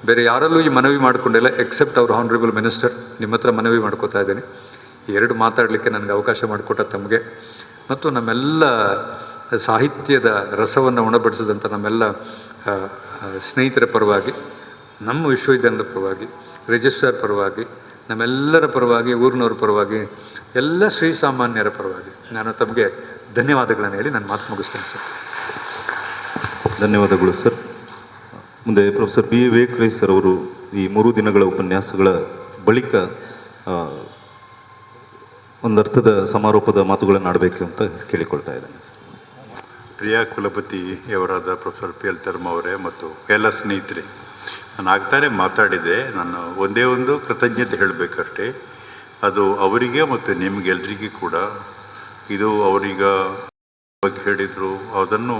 ಬೇರೆ ಯಾರಲ್ಲೂ ಈ ಮನವಿ ಮಾಡಿಕೊಂಡಿಲ್ಲ ಎಕ್ಸೆಪ್ಟ್ ಅವ್ರ ಹಾನರೇಬಲ್ ಮಿನಿಸ್ಟರ್. ನಿಮ್ಮ ಹತ್ರ ಮನವಿ ಮಾಡ್ಕೋತಾ ಇದ್ದೀನಿ, ಎರಡು ಮಾತಾಡಲಿಕ್ಕೆ ನನಗೆ ಅವಕಾಶ ಮಾಡಿಕೊಟ್ಟ ತಮಗೆ ಮತ್ತು ನಮ್ಮೆಲ್ಲ ಸಾಹಿತ್ಯದ ರಸವನ್ನು ಉಣಬಡಿಸಿದಂಥ ನಮ್ಮೆಲ್ಲ ಸ್ನೇಹಿತರ ಪರವಾಗಿ, ನಮ್ಮ ವಿಶ್ವವಿದ್ಯಾಲಯದ ಪರವಾಗಿ, ರಿಜಿಸ್ಟ್ರಾರ್ ಪರವಾಗಿ, ನಮ್ಮೆಲ್ಲರ ಪರವಾಗಿ, ಊರಿನವ್ರ ಪರವಾಗಿ, ಎಲ್ಲ ಶ್ರೀಸಾಮಾನ್ಯರ ಪರವಾಗಿ ನಾನು ತಮಗೆ ಧನ್ಯವಾದಗಳನ್ನು ಹೇಳಿ ನನ್ನ ಮಾತು ಮುಗಿಸ್ತೇನೆ ಸರ್. ಧನ್ಯವಾದಗಳು ಸರ್. ಮುಂದೆ ಪ್ರೊಫೆಸರ್ ಬಿ ಎ ವೇಕರೈ ಸರ್ ಅವರು ಈ 3 ದಿನಗಳ ಉಪನ್ಯಾಸಗಳ ಬಳಿಕ ಒಂದರ್ಥದ ಸಮಾರೋಪದ ಮಾತುಗಳನ್ನು ಆಡಬೇಕು ಅಂತ ಕೇಳಿಕೊಳ್ತಾ ಇದ್ದೇನೆ ಸರ್. ಪ್ರಿಯ ಕುಲಪತಿಯವರಾದ ಪ್ರೊಫೆಸರ್ ಪಿ ಎಲ್ ಧರ್ಮ ಅವರೇ ಮತ್ತು ಎಲ್ಲ ಸ್ನೇಹಿತರೆ, ನಾನು ಆಗ್ತಾನೆ ಮಾತಾಡಿದೆ. ನಾನು ಒಂದೇ ಒಂದು ಕೃತಜ್ಞತೆ ಹೇಳಬೇಕಷ್ಟೇ. ಅದು ಅವರಿಗೆ ಮತ್ತು ನಿಮಗೆಲ್ರಿಗೂ ಕೂಡ. ಇದು ಅವರೀಗ ಬಗ್ಗೆ ಹೇಳಿದರು, ಅದನ್ನು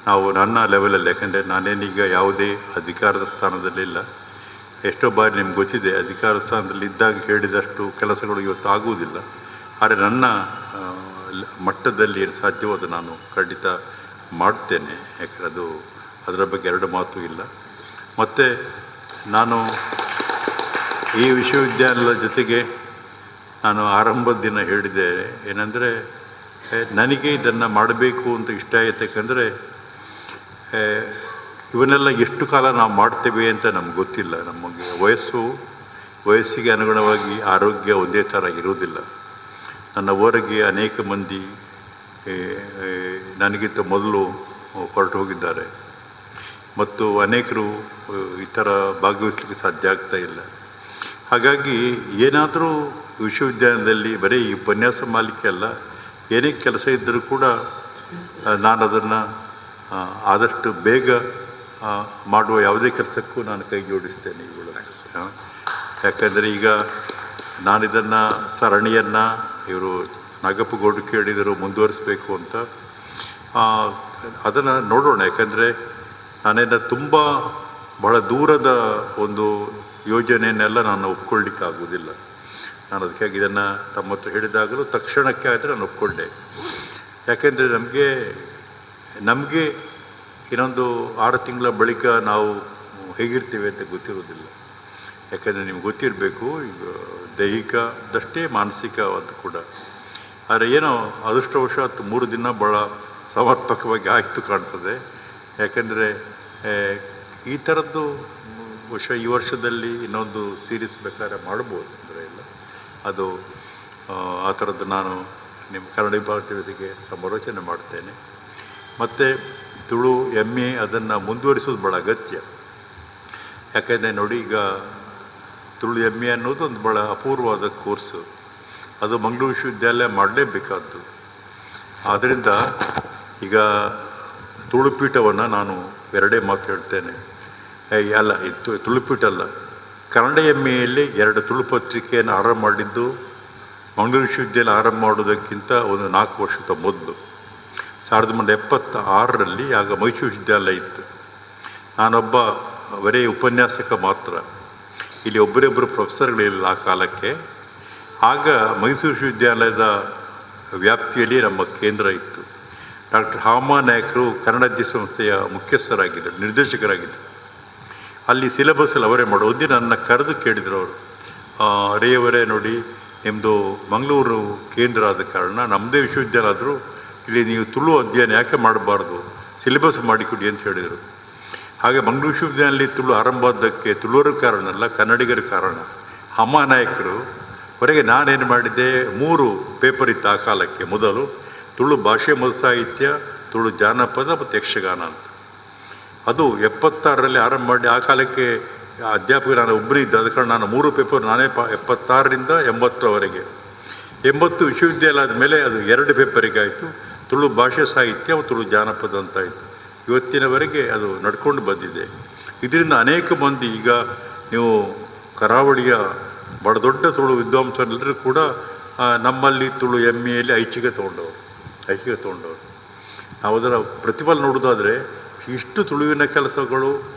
ನಾವು ನನ್ನ ಲೆವೆಲಲ್ಲಿ, ಯಾಕೆಂದರೆ ನಾನೇನೀಗ ಯಾವುದೇ ಅಧಿಕಾರದ ಸ್ಥಾನದಲ್ಲಿಲ್ಲ. ಎಷ್ಟೋ ಬಾರಿ ನಿಮ್ಗೆ ಗೊತ್ತಿದೆ, ಅಧಿಕಾರ ಸ್ಥಾನದಲ್ಲಿ ಇದ್ದಾಗ ಹೇಳಿದಷ್ಟು ಕೆಲಸಗಳು ಇವತ್ತು ಆಗುವುದಿಲ್ಲ. ಆದರೆ ನನ್ನ ಮಟ್ಟದಲ್ಲಿ ಏನು ಸಾಧ್ಯವೋ ಅದು ನಾನು ಖಂಡಿತ ಮಾಡ್ತೇನೆ. ಯಾಕಂದರೆ ಅದರ ಬಗ್ಗೆ 2 ಮಾತು ಇಲ್ಲ. ಮತ್ತು ನಾನು ಈ ವಿಶ್ವವಿದ್ಯಾಲಯದ ಜೊತೆಗೆ ನಾನು ಆರಂಭದ ದಿನ ಹೇಳಿದೆ ಏನಂದರೆ, ನನಗೆ ಇದನ್ನು ಮಾಡಬೇಕು ಅಂತ ಇಷ್ಟ ಆಯಿತು. ಯಾಕಂದರೆ ಇವನ್ನೆಲ್ಲ ಎಷ್ಟು ಕಾಲ ನಾವು ಮಾಡ್ತೇವೆ ಅಂತ ನಮ್ಗೆ ಗೊತ್ತಿಲ್ಲ. ನಮಗೆ ವಯಸ್ಸಿಗೆ ಅನುಗುಣವಾಗಿ ಆರೋಗ್ಯ ಒಂದೇ ಥರ ಇರೋದಿಲ್ಲ. ನನ್ನ ಊರಿಗೆ ಅನೇಕ ಮಂದಿ ನನಗಿಂತ ಮೊದಲು ಹೊರಟು ಹೋಗಿದ್ದಾರೆ ಮತ್ತು ಅನೇಕರು ಈ ಥರ ಭಾಗವಹಿಸಲಿಕ್ಕೆ ಸಾಧ್ಯ ಆಗ್ತಾ ಇಲ್ಲ. ಹಾಗಾಗಿ ಏನಾದರೂ ವಿಶ್ವವಿದ್ಯಾಲಯದಲ್ಲಿ ಬರೀ ಈ ಉಪನ್ಯಾಸ ಮಾಲಿಕೆ ಅಲ್ಲ, ಏನೇ ಕೆಲಸ ಇದ್ದರೂ ಕೂಡ ನಾನು ಅದನ್ನು ಆದಷ್ಟು ಬೇಗ ಮಾಡುವ ಯಾವುದೇ ಕೆಲಸಕ್ಕೂ ನಾನು ಕೈ ಜೋಡಿಸ್ತೇನೆ ಇವುಗಳ. ಯಾಕಂದರೆ ಈಗ ನಾನಿದನ್ನು ಸರಣಿಯನ್ನು ಇವರು ನಾಗಪ್ಪಗೌಡರು ಕೇಳಿದರು ಮುಂದುವರಿಸಬೇಕು ಅಂತ. ಅದನ್ನು ನೋಡೋಣ. ಯಾಕಂದರೆ ನಾನೇನು ತುಂಬ ಬಹಳ ದೂರದ ಒಂದು ಯೋಜನೆಯನ್ನೆಲ್ಲ ನಾನು ಒಪ್ಕೊಳ್ಳಿಕ್ಕಾಗೋದಿಲ್ಲ. ನಾನು ಅದಕ್ಕಾಗಿ ಇದನ್ನು ತಮ್ಮ ಹತ್ರ ಹೇಳಿದಾಗಲೂ ತಕ್ಷಣಕ್ಕೆ ಆದರೆ ನಾನು ಒಪ್ಕೊಂಡೆ. ಯಾಕೆಂದರೆ ನಮಗೆ ಇನ್ನೊಂದು 6 ತಿಂಗಳ ಬಳಿಕ ನಾವು ಹೇಗಿರ್ತೀವಿ ಅಂತ ಗೊತ್ತಿರೋದಿಲ್ಲ. ಯಾಕೆಂದರೆ ನಿಮ್ಗೆ ಗೊತ್ತಿರಬೇಕು, ಈಗ ದೈಹಿಕದಷ್ಟೇ ಮಾನಸಿಕವಾದ ಕೂಡ. ಆದರೆ ಏನೋ ಅದೃಷ್ಟವಶಾತ್ 3 ದಿನ ಭಾಳ ಸಮರ್ಪಕವಾಗಿ ಆಯಿತು ಕಾಣ್ತದೆ. ಯಾಕೆಂದರೆ ಈ ಥರದ್ದು ಈ ವರ್ಷದಲ್ಲಿ ಇನ್ನೊಂದು ಸೀರೀಸ್ ಬೇಕಾದ್ರೆ ಮಾಡ್ಬೋದು, ಅಂದರೆ ಇಲ್ಲ ಅದು ಆ ಥರದ್ದು ನಾನು ನಿಮ್ಮ ಕನ್ನಡ ಭಾರತೀಯ ಜೊತೆಗೆ ಸಮಾಲೋಚನೆ ಮಾಡ್ತೇನೆ. ಮತ್ತು ತುಳು MA ಅದನ್ನು ಮುಂದುವರಿಸೋದು ಭಾಳ ಅಗತ್ಯ. ಯಾಕೆಂದರೆ ನೋಡಿ, ಈಗ ತುಳು MA ಅನ್ನೋದು ಒಂದು ಭಾಳ ಅಪೂರ್ವವಾದ ಕೋರ್ಸು. ಅದು ಮಂಗಳೂರು ವಿಶ್ವವಿದ್ಯಾಲಯ ಮಾಡಲೇಬೇಕಾದ್ದು. ಆದ್ದರಿಂದ ಈಗ ತುಳುಪೀಠವನ್ನು ನಾನು ಎರಡೇ ಮಾತು ಹೇಳ್ತೇನೆ. ಅಲ್ಲ, ಇದು ತುಳುಪೀಠ ಅಲ್ಲ, ಕನ್ನಡ ಎಮ್ಮೆಯಲ್ಲಿ 2 ತುಳು ಪತ್ರಿಕೆಯನ್ನು ಆರಂಭ ಮಾಡಿದ್ದು ಮಂಗಳೂರು ವಿಶ್ವವಿದ್ಯಾಲಯ ಆರಂಭ ಮಾಡೋದಕ್ಕಿಂತ ಒಂದು 4 ವರ್ಷದ ಮೊದಲು 1976ರಲ್ಲಿ. ಆಗ ಮೈಸೂರು ವಿಶ್ವವಿದ್ಯಾಲಯ ಇತ್ತು. ನಾನೊಬ್ಬ ಬರೀ ಉಪನ್ಯಾಸಕ ಮಾತ್ರ, ಇಲ್ಲಿ ಒಬ್ಬರೊಬ್ಬರು ಪ್ರೊಫೆಸರ್ಗಳಿಲ್ಲ ಆ ಕಾಲಕ್ಕೆ. ಆಗ ಮೈಸೂರು ವಿಶ್ವವಿದ್ಯಾಲಯದ ವ್ಯಾಪ್ತಿಯಲ್ಲಿ ನಮ್ಮ ಕೇಂದ್ರ ಇತ್ತು. ಡಾಕ್ಟರ್ ಹಾಮ ನಾಯಕರು ಕನ್ನಡ ಸಂಸ್ಥೆಯ ಮುಖ್ಯಸ್ಥರಾಗಿದ್ದರು, ನಿರ್ದೇಶಕರಾಗಿದ್ದರು. ಅಲ್ಲಿ ಸಿಲೆಬಸ್ಸಲ್ಲಿ ಅವರೇ ಮಾಡೋ. ಒಂದಿನ ನನ್ನ ಕರೆದು ಕೇಳಿದರು ಅವರು, ರೇಯವರೇ ನೋಡಿ, ನಿಮ್ಮದು ಮಂಗಳೂರು ಕೇಂದ್ರ ಆದ ಕಾರಣ ನಮ್ಮದೇ ವಿಶ್ವವಿದ್ಯಾಲಯ ಆದರೂ ಇಲ್ಲಿ ನೀವು ತುಳು ಅಧ್ಯಯನ ಯಾಕೆ ಮಾಡಬಾರ್ದು, ಸಿಲೆಬಸ್ ಮಾಡಿಕೊಡಿ ಅಂತ ಹೇಳಿದರು. ಹಾಗೆ ಮಂಗಳೂರು ವಿಶ್ವವಿದ್ಯಾಲಯದಲ್ಲಿ ತುಳು ಆರಂಭ ಆದ್ದಕ್ಕೆ ತುಳುವರ ಕಾರಣ ಅಲ್ಲ, ಕನ್ನಡಿಗರ ಕಾರಣ. ಅಮ್ಮ ನಾಯಕರು ಹೊರಗೆ ನಾನೇನು ಮಾಡಿದ್ದೆ, 3 ಪೇಪರ್ ಇತ್ತು ಆ ಕಾಲಕ್ಕೆ. ಮೊದಲು ತುಳು ಭಾಷೆ ಮತ್ತು ಸಾಹಿತ್ಯ, ತುಳು ಜಾನಪದ ಮತ್ತು ಯಕ್ಷಗಾನ ಅಂತ. ಅದು 76ರಲ್ಲಿ ಆರಂಭ ಮಾಡಿ, ಆ ಕಾಲಕ್ಕೆ ಅಧ್ಯಾಪಕ ನಾನು ಒಬ್ಬರೇ ಇದ್ದ, ಅದ ಕಾರಣ ನಾನು 3 ಪೇಪರ್ ನಾನೇ 76ರಿಂದ 80ರವರೆಗೆ. 80 ವಿಶ್ವವಿದ್ಯಾಲಯ ಆದಮೇಲೆ ಅದು 2 ಪೇಪರಿಗೆ ಆಯಿತು, ತುಳು ಭಾಷೆ ಸಾಹಿತ್ಯ ಮತ್ತು ತುಳು ಜಾನಪದ ಅಂತ ಆಯಿತು. ಇವತ್ತಿನವರೆಗೆ ಅದು ನಡ್ಕೊಂಡು ಬಂದಿದೆ. ಇದರಿಂದ ಅನೇಕ ಮಂದಿ, ಈಗ ನೀವು ಕರಾವಳಿಯ ಬಹಳ ದೊಡ್ಡ ತುಳು ವಿದ್ವಾಂಸರೆಲ್ಲರೂ ಕೂಡ ನಮ್ಮಲ್ಲಿ ತುಳು ಎಮ್ಮೆಯಲ್ಲಿ ಐಚ್ಛಿಕ ತೊಗೊಂಡವರು. ನಾವು ಅದರ ಪ್ರತಿಫಲ ನೋಡೋದಾದರೆ ಇಷ್ಟು ತುಳುವಿನ ಕೆಲಸಗಳು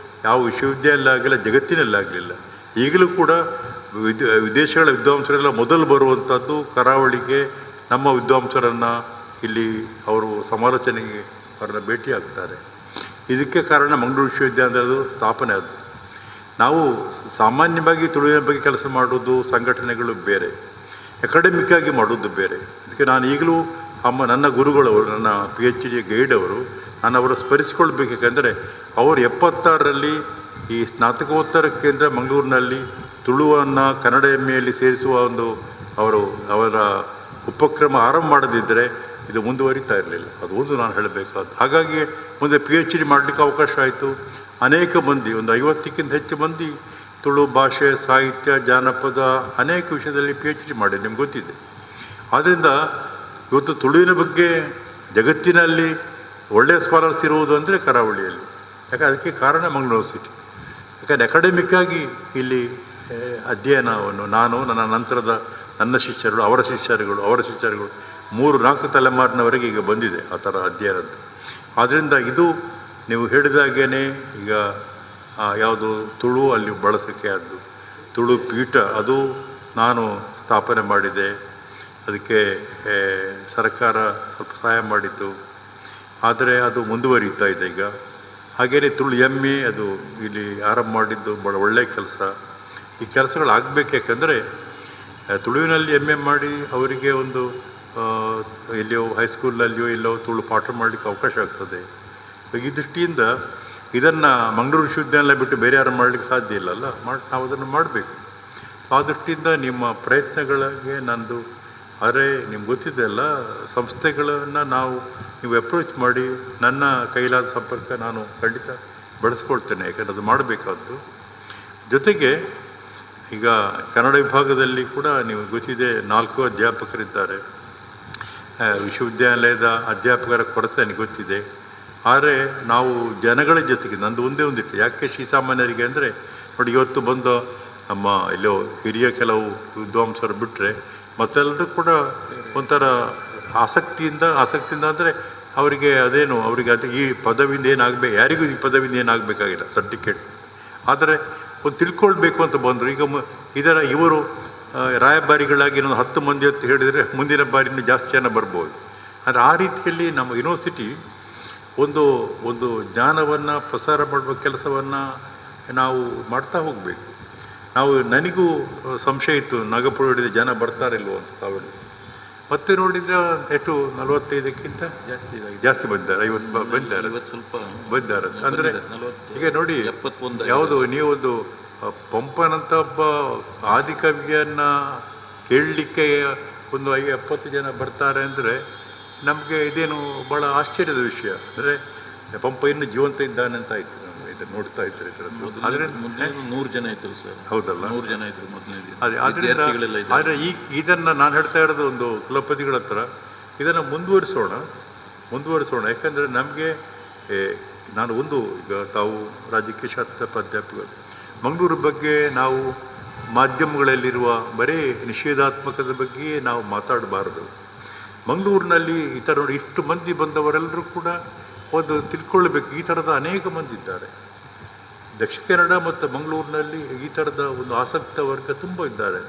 ಯಾವ ವಿಶ್ವವಿದ್ಯಾಲಯ ಆಗಿಲ್ಲ, ಜಗತ್ತಿನಲ್ಲಾಗಲಿಲ್ಲ. ಈಗಲೂ ಕೂಡ ವಿದೇಶಗಳ ವಿದ್ವಾಂಸರೆಲ್ಲ ಮೊದಲು ಬರುವಂಥದ್ದು ಕರಾವಳಿಗೆ. ನಮ್ಮ ವಿದ್ವಾಂಸರನ್ನು ಇಲ್ಲಿ ಅವರು ಸಮಾಲೋಚನೆಗೆ ಅವರನ್ನು ಭೇಟಿಯಾಗ್ತಾರೆ. ಇದಕ್ಕೆ ಕಾರಣ ಮಂಗಳೂರು ವಿಶ್ವವಿದ್ಯಾಲಯದ ಸ್ಥಾಪನೆ ಆದ್ದು. ನಾವು ಸಾಮಾನ್ಯವಾಗಿ ತುಳುವಿನ ಬಗ್ಗೆ ಕೆಲಸ ಮಾಡೋದು, ಸಂಘಟನೆಗಳು ಬೇರೆ, ಅಕಾಡೆಮಿಕ್ಕಾಗಿ ಮಾಡೋದು ಬೇರೆ. ಅದಕ್ಕೆ ನಾನು ಈಗಲೂ ನನ್ನ ಗುರುಗಳವರು, ನನ್ನ PhD ಗೈಡ್ ಅವರು, ನಾನು ಅವರ ಸ್ಮರಿಸಿಕೊಳ್ಬೇಕು. ಯಾಕಂದರೆ ಅವರು 76ರಲ್ಲಿ ಈ ಸ್ನಾತಕೋತ್ತರ ಕೇಂದ್ರ ಮಂಗಳೂರಿನಲ್ಲಿ ತುಳುವನ್ನು ಕನ್ನಡ ಎಮ್ಮೆಯಲ್ಲಿ ಸೇರಿಸುವ ಒಂದು ಅವರ ಉಪಕ್ರಮ ಆರಂಭ ಮಾಡದಿದ್ದರೆ ಇದು ಮುಂದುವರಿತಾ ಇರಲಿಲ್ಲ. ಅದು ಒಂದು ನಾನು ಹೇಳಬೇಕಾದ್ದು. ಹಾಗಾಗಿ ಮುಂದೆ PhD ಮಾಡಲಿಕ್ಕೆ ಅವಕಾಶ ಆಯಿತು. ಅನೇಕ ಮಂದಿ, ಒಂದು 50ಕ್ಕಿಂತ ಹೆಚ್ಚು ಮಂದಿ ತುಳು ಭಾಷೆ, ಸಾಹಿತ್ಯ, ಜಾನಪದ ಅನೇಕ ವಿಷಯದಲ್ಲಿ PhD ಮಾಡಿ ನಿಮ್ಗೆ ಗೊತ್ತಿದೆ. ಆದ್ದರಿಂದ ಇವತ್ತು ತುಳುವಿನ ಬಗ್ಗೆ ಜಗತ್ತಿನಲ್ಲಿ ಒಳ್ಳೆಯ ಸ್ಕಾಲರ್ಸ್ ಇರುವುದು ಅಂದರೆ ಕರಾವಳಿಯಲ್ಲಿ. ಯಾಕಂದರೆ ಅದಕ್ಕೆ ಕಾರಣ ಮಂಗಳೂರು ಯೂನಿವರ್ಸಿಟಿ. ಯಾಕಂದರೆ ಅಕಾಡೆಮಿಕ್ಕಾಗಿ ಇಲ್ಲಿ ಅಧ್ಯಯನವನ್ನು ನಾನು, ನನ್ನ ನಂತರದ ನನ್ನ ಶಿಷ್ಯರುಗಳು, ಅವರ ಶಿಷ್ಯರುಗಳು 3-4 ತಲೆಮಾರಿನವರೆಗೆ ಈಗ ಬಂದಿದೆ ಆ ಥರ ಅಧ್ಯಯನದ್ದು. ಆದ್ದರಿಂದ ಇದು ನೀವು ಹೇಳಿದಾಗೇ ಈಗ ಯಾವುದು ತುಳು ಅಲ್ಲಿ ಬಳಸೋಕ್ಕೆ ಆದ್ದು ತುಳು ಪೀಠ, ಅದು ನಾನು ಸ್ಥಾಪನೆ ಮಾಡಿದೆ. ಅದಕ್ಕೆ ಸರ್ಕಾರ ಸ್ವಲ್ಪ ಸಹಾಯ ಮಾಡಿತ್ತು. ಆದರೆ ಅದು ಮುಂದುವರಿತಾ ಇದೆ ಈಗ. ಹಾಗೆಯೇ ತುಳು ಎಮ್ಮೆ ಅದು ಇಲ್ಲಿ ಆರಂಭ ಮಾಡಿದ್ದು ಭಾಳ ಒಳ್ಳೆಯ ಕೆಲಸ. ಈ ಕೆಲಸಗಳು ಆಗಬೇಕು. ಯಾಕಂದರೆ ತುಳುವಿನಲ್ಲಿ ಎಮ್ಮೆ ಮಾಡಿ ಅವರಿಗೆ ಒಂದು ಎಲ್ಲಿಯೋ ಹೈಸ್ಕೂಲಲ್ಲಿಯೋ ಎಲ್ಲೋ ತುಳು ಪಾಠ ಮಾಡಲಿಕ್ಕೆ ಅವಕಾಶ ಆಗ್ತದೆ. ಈ ದೃಷ್ಟಿಯಿಂದ ಇದನ್ನು ಮಂಗಳೂರು ವಿಶ್ವವಿದ್ಯಾಲಯ ಬಿಟ್ಟು ಬೇರೆ ಯಾರು ಮಾಡಲಿಕ್ಕೆ ಸಾಧ್ಯ ಇಲ್ಲಲ್ಲ, ನಾವು ಅದನ್ನು ಮಾಡಬೇಕು. ಆ ದೃಷ್ಟಿಯಿಂದ ನಿಮ್ಮ ಪ್ರಯತ್ನಗಳಿಗೆ ನಂದು, ನಿಮ್ಗೆ ಗೊತ್ತಿದೆ ಅಲ್ಲ, ಸಂಸ್ಥೆಗಳನ್ನು ನೀವು ಅಪ್ರೋಚ್ ಮಾಡಿ ನನ್ನ ಕೈಲಾದ ಸಂಪರ್ಕ ನಾನು ಖಂಡಿತ ಬೆಳೆಸ್ಕೊಳ್ತೇನೆ. ಯಾಕಂದರೆ ಅದು ಮಾಡಬೇಕಾದ್ದು. ಜೊತೆಗೆ ಈಗ ಕನ್ನಡ ವಿಭಾಗದಲ್ಲಿ ಕೂಡ ನೀವು ಗೊತ್ತಿದೆ 4 ಅಧ್ಯಾಪಕರಿದ್ದಾರೆ. ವಿಶ್ವವಿದ್ಯಾಲಯದ ಅಧ್ಯಾಪಕರ ಕೊರತೆ ನನಗೆ ಗೊತ್ತಿದೆ. ಆದರೆ ನಾವು ಜನಗಳ ಜೊತೆಗೆ ನಂದು ಒಂದಿಟ್ಟು ಯಾಕೆ ಶ್ರೀಸಾಮಾನ್ಯರಿಗೆ ಅಂದರೆ ನೋಡಿ, ಇವತ್ತು ಬಂದು ನಮ್ಮ ಎಲ್ಲೋ ಹಿರಿಯ ಕೆಲವು ವಿದ್ವಾಂಸರು ಬಿಟ್ಟರೆ ಮತ್ತೆಲ್ಲರೂ ಕೂಡ ಒಂಥರ ಆಸಕ್ತಿಯಿಂದ ಅಂದರೆ ಅವರಿಗೆ ಅವರಿಗೆ ಅದು ಈ ಪದವಿಯಿಂದ ಏನಾಗಬೇಕು, ಯಾರಿಗೂ ಈ ಪದವಿಯಿಂದ ಏನಾಗಬೇಕಾಗಿಲ್ಲ, ಸರ್ಟಿಫಿಕೇಟ್. ಆದರೆ ಒಂದು ತಿಳ್ಕೊಳ್ಬೇಕು ಅಂತ ಬಂದರು. ಈಗ ಇವರು ರಾಯಭಾರಿಗಳಾಗಿ ಇನ್ನೊಂದು 10 ಮಂದಿ ಅಂತ ಹೇಳಿದರೆ ಮುಂದಿನ ಬಾರಿ ಇನ್ನೂ ಜಾಸ್ತಿ ಜನ ಬರ್ಬೋದು. ಆದರೆ ಆ ರೀತಿಯಲ್ಲಿ ನಮ್ಮ ಯೂನಿವರ್ಸಿಟಿ ಒಂದು ಜ್ಞಾನವನ್ನು ಪ್ರಸಾರ ಮಾಡುವ ಕೆಲಸವನ್ನು ನಾವು ಮಾಡ್ತಾ ಹೋಗಬೇಕು. ನನಗೂ ಸಂಶಯ ಇತ್ತು, ನಾಗಪುರ ಹಿಡಿದ ಜನ ಬರ್ತಾರಿಲ್ವೋ ಅಂತ. ತಾವೆಲ್ಲ ಮತ್ತೆ ನೋಡಿದರೆ ಎಷ್ಟು 45ಕ್ಕಿಂತ ಜಾಸ್ತಿ ಬಂದಿದ್ದಾರೆ, 50 ಬಂದಿದ್ದಾರೆ, ಸ್ವಲ್ಪ ಬಂದಿದ್ದಾರೆ. ಅಂದರೆ ಈಗ ನೋಡಿ, ಯಾವುದು ನೀವೊಂದು ಪಂಪನಂತ ಒಬ್ಬ ಆದಿಕವಿಯನ್ನು ಕೇಳಲಿಕ್ಕೆ ಒಂದು 70 ಜನ ಬರ್ತಾರೆ ಅಂದರೆ ನಮಗೆ ಇದೇನು ಭಾಳ ಆಶ್ಚರ್ಯದ ವಿಷಯ. ಅಂದರೆ ಪಂಪ ಇನ್ನೂ ಜೀವಂತ ಇದ್ದಾನೆ ಅಂತ ಆಯಿತು. ಇದೆ, ನೋಡ್ತಾ ಇದ್ದಾರೆ ಅದರಿಂದ ಮೊದಲೇ 100 ಜನ ಇದ್ರು ಸರ್. ಹೌದಲ್ಲ, 100 ಜನ ಇದ್ರು ಮೊದಲನೇ ದಿನ. ಅದೇ ವಿದ್ಯಾರ್ಥಿಗಳೆಲ್ಲ ಇದ್ದಾರೆ. ಆದರೆ ಇದನ್ನು ನಾನು ಹೇಳ್ತಾ ಇರೋದು ಒಂದು ಕುಲಪತಿಗಳ ಹತ್ರ ಇದನ್ನು ಮುಂದುವರಿಸೋಣ. ಯಾಕಂದರೆ ನಮಗೆ ನಾನು ಈಗ ತಾವು ರಾಜಕೀಯ ಶಾಸ್ತ್ರ ಪ್ರಾಧ್ಯಾಪಕರು, ಮಂಗಳೂರು ಬಗ್ಗೆ ನಾವು ಮಾಧ್ಯಮಗಳಲ್ಲಿರುವ ಬರೀ ನಿಷೇಧಾತ್ಮಕದ ಬಗ್ಗೆಯೇ ನಾವು ಮಾತಾಡಬಾರದು. ಮಂಗಳೂರಿನಲ್ಲಿ ಈ ಥರ ನೋಡಿ ಇಷ್ಟು ಮಂದಿ ಬಂದವರೆಲ್ಲರೂ ಕೂಡ ಒಂದು ತಿಳ್ಕೊಳ್ಬೇಕು, ಈ ಥರದ ಅನೇಕ ಮಂದಿ ಇದ್ದಾರೆ. ದಕ್ಷಿಣ ಕನ್ನಡ ಮತ್ತು ಮಂಗಳೂರಿನಲ್ಲಿ ಈ ಥರದ ಒಂದು ಆಸಕ್ತ ವರ್ಗ ತುಂಬ ಇದ್ದಾರೆ.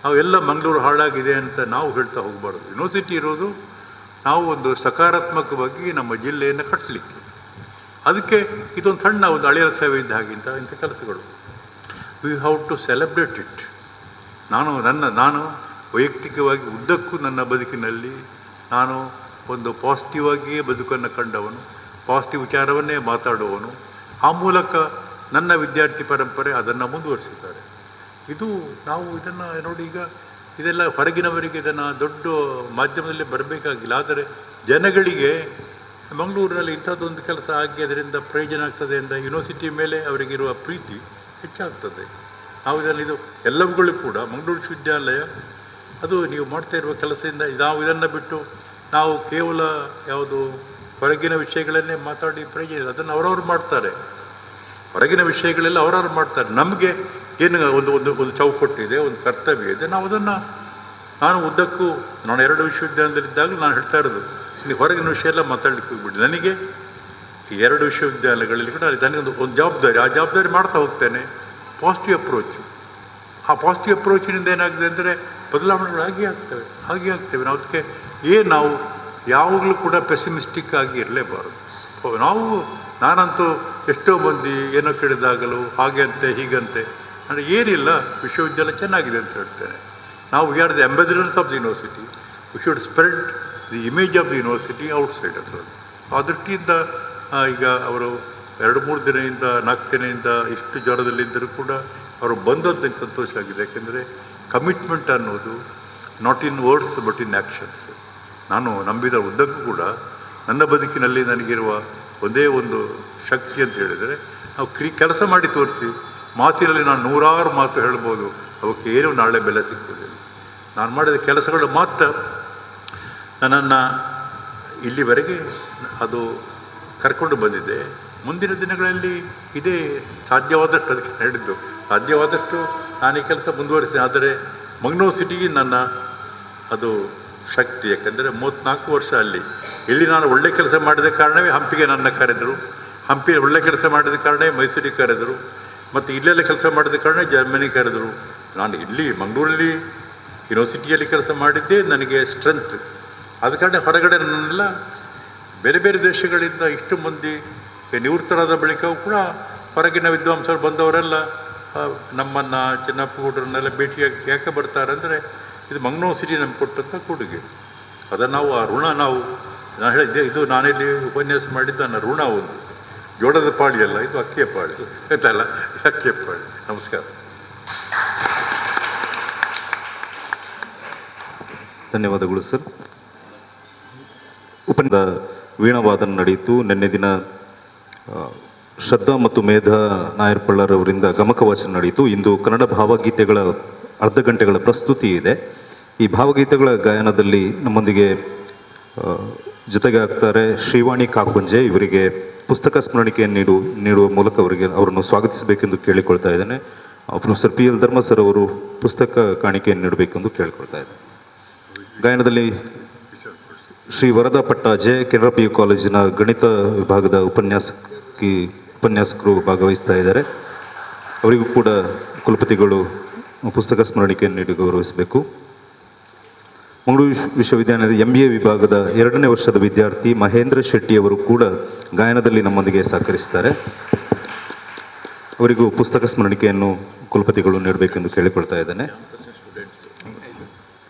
ನಾವೆಲ್ಲ ಮಂಗಳೂರು ಹಾಳಾಗಿದೆ ಅಂತ ನಾವು ಹೇಳ್ತಾ ಹೋಗಬಾರ್ದು. ಯೂನಿವರ್ಸಿಟಿ ಇರೋದು ನಾವು ಒಂದು ಸಕಾರಾತ್ಮಕವಾಗಿ ನಮ್ಮ ಜಿಲ್ಲೆಯನ್ನು ಕಟ್ಟಲಿಕ್ಕೆ. ಅದಕ್ಕೆ ಇದೊಂದು ಸಣ್ಣ ಒಂದು ಹಳೆಯ ಸೇವೆ ಇದ್ದ ಹಾಗಿಂತ ಇಂಥ ಕೆಲಸಗಳು we have to celebrate it. ನಾನು ವೈಯಕ್ತಿಕವಾಗಿ ಉದ್ದಕ್ಕೂ ನನ್ನ ಬದುಕಿನಲ್ಲಿ ನಾನು ಒಂದು ಪಾಸಿಟಿವ್ ಆಗಿಯೇ ಬದುಕನ್ನು ಕಂಡವನು, ಪಾಸಿಟಿವ್ ವಿಚಾರವನ್ನೇ ಮಾತಾಡುವವನು. ಆ ಮೂಲಕ ನನ್ನ ವಿದ್ಯಾರ್ಥಿ ಪರಂಪರೆ ಅದನ್ನು ಮುಂದುವರಿಸಿದ್ದಾರೆ. ನಾವು ಇದನ್ನು ನೋಡಿ, ಈಗ ಇದೆಲ್ಲ ಹೊರಗಿನವರಿಗೆ ಇದನ್ನು ದೊಡ್ಡ ಮಾಧ್ಯಮದಲ್ಲಿ ಬರಬೇಕಾಗಿಲ್ಲ. ಆದರೆ ಜನಗಳಿಗೆ ಮಂಗಳೂರಿನಲ್ಲಿ ಇಂಥದ್ದೊಂದು ಕೆಲಸ ಆಗಿ ಅದರಿಂದ ಪ್ರಯೋಜನ ಆಗ್ತದೆ ಅಂತ ಯೂನಿವರ್ಸಿಟಿ ಮೇಲೆ ಅವರಿಗಿರುವ ಪ್ರೀತಿ ಹೆಚ್ಚಾಗ್ತದೆ. ಇದು ಎಲ್ಲವುಗಳು ಕೂಡ ಮಂಗಳೂರು ವಿಶ್ವವಿದ್ಯಾಲಯ ಅದು ನೀವು ಮಾಡ್ತಾ ಇರುವ ಕೆಲಸದಿಂದ ನಾವು ಇದನ್ನು ಬಿಟ್ಟು ನಾವು ಕೇವಲ ಯಾವುದು ಹೊರಗಿನ ವಿಷಯಗಳನ್ನೇ ಮಾತಾಡಿ ಪ್ರಯೋಜನ ಇಲ್ಲ. ಅದನ್ನು ಅವರವ್ರು ಮಾಡ್ತಾರೆ, ಹೊರಗಿನ ವಿಷಯಗಳೆಲ್ಲ ಅವರವ್ರು ಮಾಡ್ತಾರೆ. ನಮಗೆ ಏನು ಒಂದು ಚೌಕಟ್ಟಿದೆ, ಒಂದು ಕರ್ತವ್ಯ ಇದೆ. ನಾನು ಉದ್ದಕ್ಕೂ ನಾನು 2 ವಿಶ್ವವಿದ್ಯಾಲಯದಲ್ಲಿದ್ದಾಗ ನಾನು ಹೇಳ್ತಾ ಇರೋದು, ನೀವು ಹೊರಗಿನ ವಿಷಯ ಎಲ್ಲ ಮಾತಾಡಲಿಕ್ಕೆ ಹೋಗ್ಬಿಡಿ. ನನಗೆ ಈ 2 ವಿಶ್ವವಿದ್ಯಾಲಯಗಳಲ್ಲಿ ಕೂಡ ನನಗೊಂದು ಜವಾಬ್ದಾರಿ, ಆ ಜವಾಬ್ದಾರಿ ಮಾಡ್ತಾ ಹೋಗ್ತೇನೆ. ಪಾಸಿಟಿವ್ ಅಪ್ರೋಚು, ಆ ಪಾಸಿಟಿವ್ ಅಪ್ರೋಚಿನಿಂದ ಏನಾಗಿದೆ ಅಂದರೆ ಬದಲಾವಣೆಗಳು ಹಾಗೆ ಆಗ್ತವೆ. ನಾವು ಅದಕ್ಕೆ ನಾವು ಯಾವಾಗಲೂ ಕೂಡ ಪೆಸಿಮಿಸ್ಟಿಕ್ ಆಗಿ ಇರಲೇಬಾರದು. ನಾನಂತೂ ಎಷ್ಟೋ ಮಂದಿ ಏನೋ ಕೇಳಿದಾಗಲೂ ಹಾಗೆ ಅಂತೆ ಹೀಗಂತೆ, ಅಂದರೆ ಏನಿಲ್ಲ, ವಿಶ್ವವಿದ್ಯಾಲಯ ಚೆನ್ನಾಗಿದೆ ಅಂತ ಹೇಳ್ತೇನೆ. ನಾವು we are the ambassadors of the university. We should spread the image of the university outside ಅಂತ. ಆ ದೃಷ್ಟಿಯಿಂದ ಈಗ ಅವರು 2-3 ದಿನದಿಂದ 4 ದಿನದಿಂದ ಇಷ್ಟು ಜ್ವರದಲ್ಲಿದ್ದರೂ ಕೂಡ ಅವರು ಬಂದದ್ದು ನನಗೆ ಸಂತೋಷ ಆಗಿದೆ. ಯಾಕೆಂದರೆ ಕಮಿಟ್ಮೆಂಟ್ ಅನ್ನೋದು not in words but in actions. ನಾನು ನಂಬಿದ ಉದ್ದಕ್ಕೂ ಕೂಡ ನನ್ನ ಬದುಕಿನಲ್ಲಿ ನನಗಿರುವ ಒಂದೇ ಒಂದು ಶಕ್ತಿ ಅಂತ ಹೇಳಿದರೆ, ನಾವು ಕೆಲಸ ಮಾಡಿ ತೋರಿಸಿ. ಮಾತಿನಲ್ಲಿ ನಾನು 100 ಮಾತು ಹೇಳ್ಬೋದು, ಅವಕ್ಕೆ ಏನೂ ನಾಳೆ ಬೆಲೆ ಸಿಗ್ತದೆ. ನಾನು ಮಾಡಿದ ಕೆಲಸಗಳು ಮಾತ್ರ ನನ್ನನ್ನು ಇಲ್ಲಿವರೆಗೆ ಅದು ಕರ್ಕೊಂಡು ಬಂದಿದೆ. ಮುಂದಿನ ದಿನಗಳಲ್ಲಿ ಇದೇ ಸಾಧ್ಯವಾದಷ್ಟು, ಅದಕ್ಕೆ ಹೇಳಿದ್ದು ಸಾಧ್ಯವಾದಷ್ಟು ನಾನು ಈ ಕೆಲಸ ಮುಂದುವರಿಸ್ತೀನಿ. ಆದರೆ ಮಂಗಳೂರು ಸಿಟಿಗೆ ನನ್ನ ಅದು ಶಕ್ತಿ. ಯಾಕೆಂದರೆ 34 ವರ್ಷ ಇಲ್ಲಿ ನಾನು ಒಳ್ಳೆ ಕೆಲಸ ಮಾಡಿದ ಕಾರಣವೇ ಹಂಪಿಗೆ ನನ್ನ ಕರೆದರು, ಹಂಪಿಯಲ್ಲಿ ಒಳ್ಳೆ ಕೆಲಸ ಮಾಡಿದ ಕಾರಣ ಮೈಸೂರಿಗೆ ಕರೆದರು, ಮತ್ತು ಇಲ್ಲೆಲ್ಲ ಕೆಲಸ ಮಾಡಿದ ಕಾರಣ ಜರ್ಮನಿ ಕರೆದರು. ನಾನು ಇಲ್ಲಿ ಮಂಗಳೂರಲ್ಲಿ ಯೂನಿವರ್ಸಿಟಿಯಲ್ಲಿ ಕೆಲಸ ಮಾಡಿದ್ದೇ ನನಗೆ ಸ್ಟ್ರೆಂತ್. ಆದ ಕಾರಣ ಹೊರಗಡೆ ನನ್ನೆಲ್ಲ ಬೇರೆ ಬೇರೆ ದೇಶಗಳಿಂದ ಇಷ್ಟು ಮಂದಿ ನಿವೃತ್ತರಾದ ಬಳಿಕವೂ ಕೂಡ ಹೊರಗಿನ ವಿದ್ವಾಂಸರು ಬಂದವರೆಲ್ಲ ನಮ್ಮನ್ನು ಚಿನ್ನಪ್ಪಗೌಡರನ್ನೆಲ್ಲ ಭೇಟಿಯಾಗಿ ಯಾಕೆ ಬರ್ತಾರೆ ಅಂದರೆ, ಇದು ಮಂಗಳೂರು ಸಿಟಿ ನಮ್ಗೆ ಕೊಟ್ಟಂಥ ಕೊಡುಗೆ. ಅದನ್ನು ಆ ಋಣ ನಾನು ಹೇಳಿದ್ದೆ, ಇದು ನಾನಿಲ್ಲಿ ಉಪನ್ಯಾಸ ಮಾಡಿದ್ದ ನನ್ನ ಋಣ. ಒಂದು ಜೋಳದ ಪಾಳಿ ಅಲ್ಲ, ಇದು ಅಕ್ಕಿಯ ಪಾಳಿ ಆಯ್ತಲ್ಲ, ಅಕ್ಕಿಯ ಪಾಳಿ. ನಮಸ್ಕಾರ. ಧನ್ಯವಾದಗಳು ಸರ್. ವೀಣಾವಾದನ ನಡೆಯಿತು. ನಿನ್ನೆ ದಿನ ಶ್ರದ್ಧಾ ಮತ್ತು ಮೇಧಾ ನಾಯರ್ಪಳ್ಳರವರಿಂದ ಗಮಕ ವಾಚನ ನಡೆಯಿತು. ಇಂದು ಕನ್ನಡ ಭಾವಗೀತೆಗಳ ಅರ್ಧ ಗಂಟೆಗಳ ಪ್ರಸ್ತುತಿ ಇದೆ. ಈ ಭಾವಗೀತೆಗಳ ಗಾಯನದಲ್ಲಿ ನಮ್ಮೊಂದಿಗೆ ಜೊತೆಗೆ ಆಗ್ತಾರೆ ಶ್ರೀವಾಣಿ ಕಾಕುಂಜೆ. ಇವರಿಗೆ ಪುಸ್ತಕ ಸ್ಮರಣಿಕೆಯನ್ನು ನೀಡುವ ಮೂಲಕ ಅವರನ್ನು ಸ್ವಾಗತಿಸಬೇಕೆಂದು ಕೇಳಿಕೊಳ್ತಾ ಇದ್ದೇನೆ. ಪ್ರೊಫೆಸರ್ PL ಧರ್ಮ ಸರ್ ಅವರು ಪುಸ್ತಕ ಕಾಣಿಕೆಯನ್ನು ನೀಡಬೇಕೆಂದು ಕೇಳಿಕೊಳ್ತಾ ಇದ್ದೇನೆ. ಗಾಯನದಲ್ಲಿ ಶ್ರೀ ವರದಾ ಪಟ್ಟಾಜೆ, ಕೆನರಾ PU ಕಾಲೇಜಿನ ಗಣಿತ ವಿಭಾಗದ ಉಪನ್ಯಾಸಕರು ಭಾಗವಹಿಸ್ತಾ ಇದ್ದಾರೆ. ಅವರಿಗೂ ಕೂಡ ಕುಲಪತಿಗಳು ಪುಸ್ತಕ ಸ್ಮರಣಿಕೆಯನ್ನು ನೀಡಿ ಗೌರವಿಸಬೇಕು. ಮಂಗಳೂರು ವಿಶ್ವವಿದ್ಯಾಲಯದ MBA ವಿಭಾಗದ 2ನೇ ವರ್ಷದ ವಿದ್ಯಾರ್ಥಿ ಮಹೇಂದ್ರ ಶೆಟ್ಟಿ ಅವರು ಕೂಡ ಗಾಯನದಲ್ಲಿ ನಮ್ಮೊಂದಿಗೆ ಸಹಕರಿಸ್ತಾರೆ. ಅವರಿಗೂ ಪುಸ್ತಕ ಸ್ಮರಣಿಕೆಯನ್ನು ಕುಲಪತಿಗಳು ನೀಡಬೇಕೆಂದು ಕೇಳಿಕೊಳ್ತಾ ಇದ್ದೇನೆ.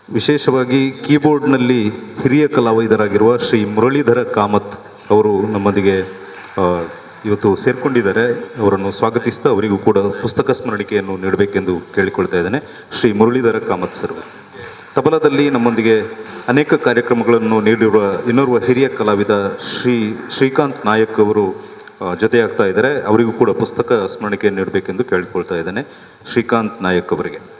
ವಿಶೇಷವಾಗಿ ಕೀಬೋರ್ಡ್ನಲ್ಲಿ ಹಿರಿಯ ಕಲಾವಿದರಾಗಿರುವ ಶ್ರೀ ಮುರಳೀಧರ ಕಾಮತ್ ಅವರು ನಮ್ಮೊಂದಿಗೆ ಇವತ್ತು ಸೇರಿಕೊಂಡಿದ್ದಾರೆ. ಅವರನ್ನು ಸ್ವಾಗತಿಸ್ತಾ ಅವರಿಗೂ ಕೂಡ ಪುಸ್ತಕ ಸ್ಮರಣಿಕೆಯನ್ನು ನೀಡಬೇಕೆಂದು ಕೇಳಿಕೊಳ್ತಾ ಇದ್ದೇನೆ. ಶ್ರೀ ಮುರಳೀಧರ ಕಾಮತ್ ಸರ್. ತಬಲದಲ್ಲಿ ನಮ್ಮೊಂದಿಗೆ ಅನೇಕ ಕಾರ್ಯಕ್ರಮಗಳನ್ನು ನೀಡಿರುವ ಇನ್ನೋರ್ವ ಹಿರಿಯ ಕಲಾವಿದ ಶ್ರೀಕಾಂತ್ ನಾಯಕ್ ಅವರು ಜೊತೆಯಾಗ್ತಾ ಇದ್ದಾರೆ. ಅವರಿಗೂ ಕೂಡ ಪುಸ್ತಕ ಸ್ಮರಣಿಕೆ ನೀಡಬೇಕೆಂದು ಕೇಳಿಕೊಳ್ತಾ ಇದ್ದೇನೆ. ಶ್ರೀಕಾಂತ್ ನಾಯಕ್ ಅವರಿಗೆ.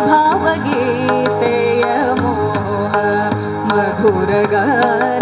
ಭಾವಗೀತೆಯ ಮೋಹ ಮಧುರಗಾನ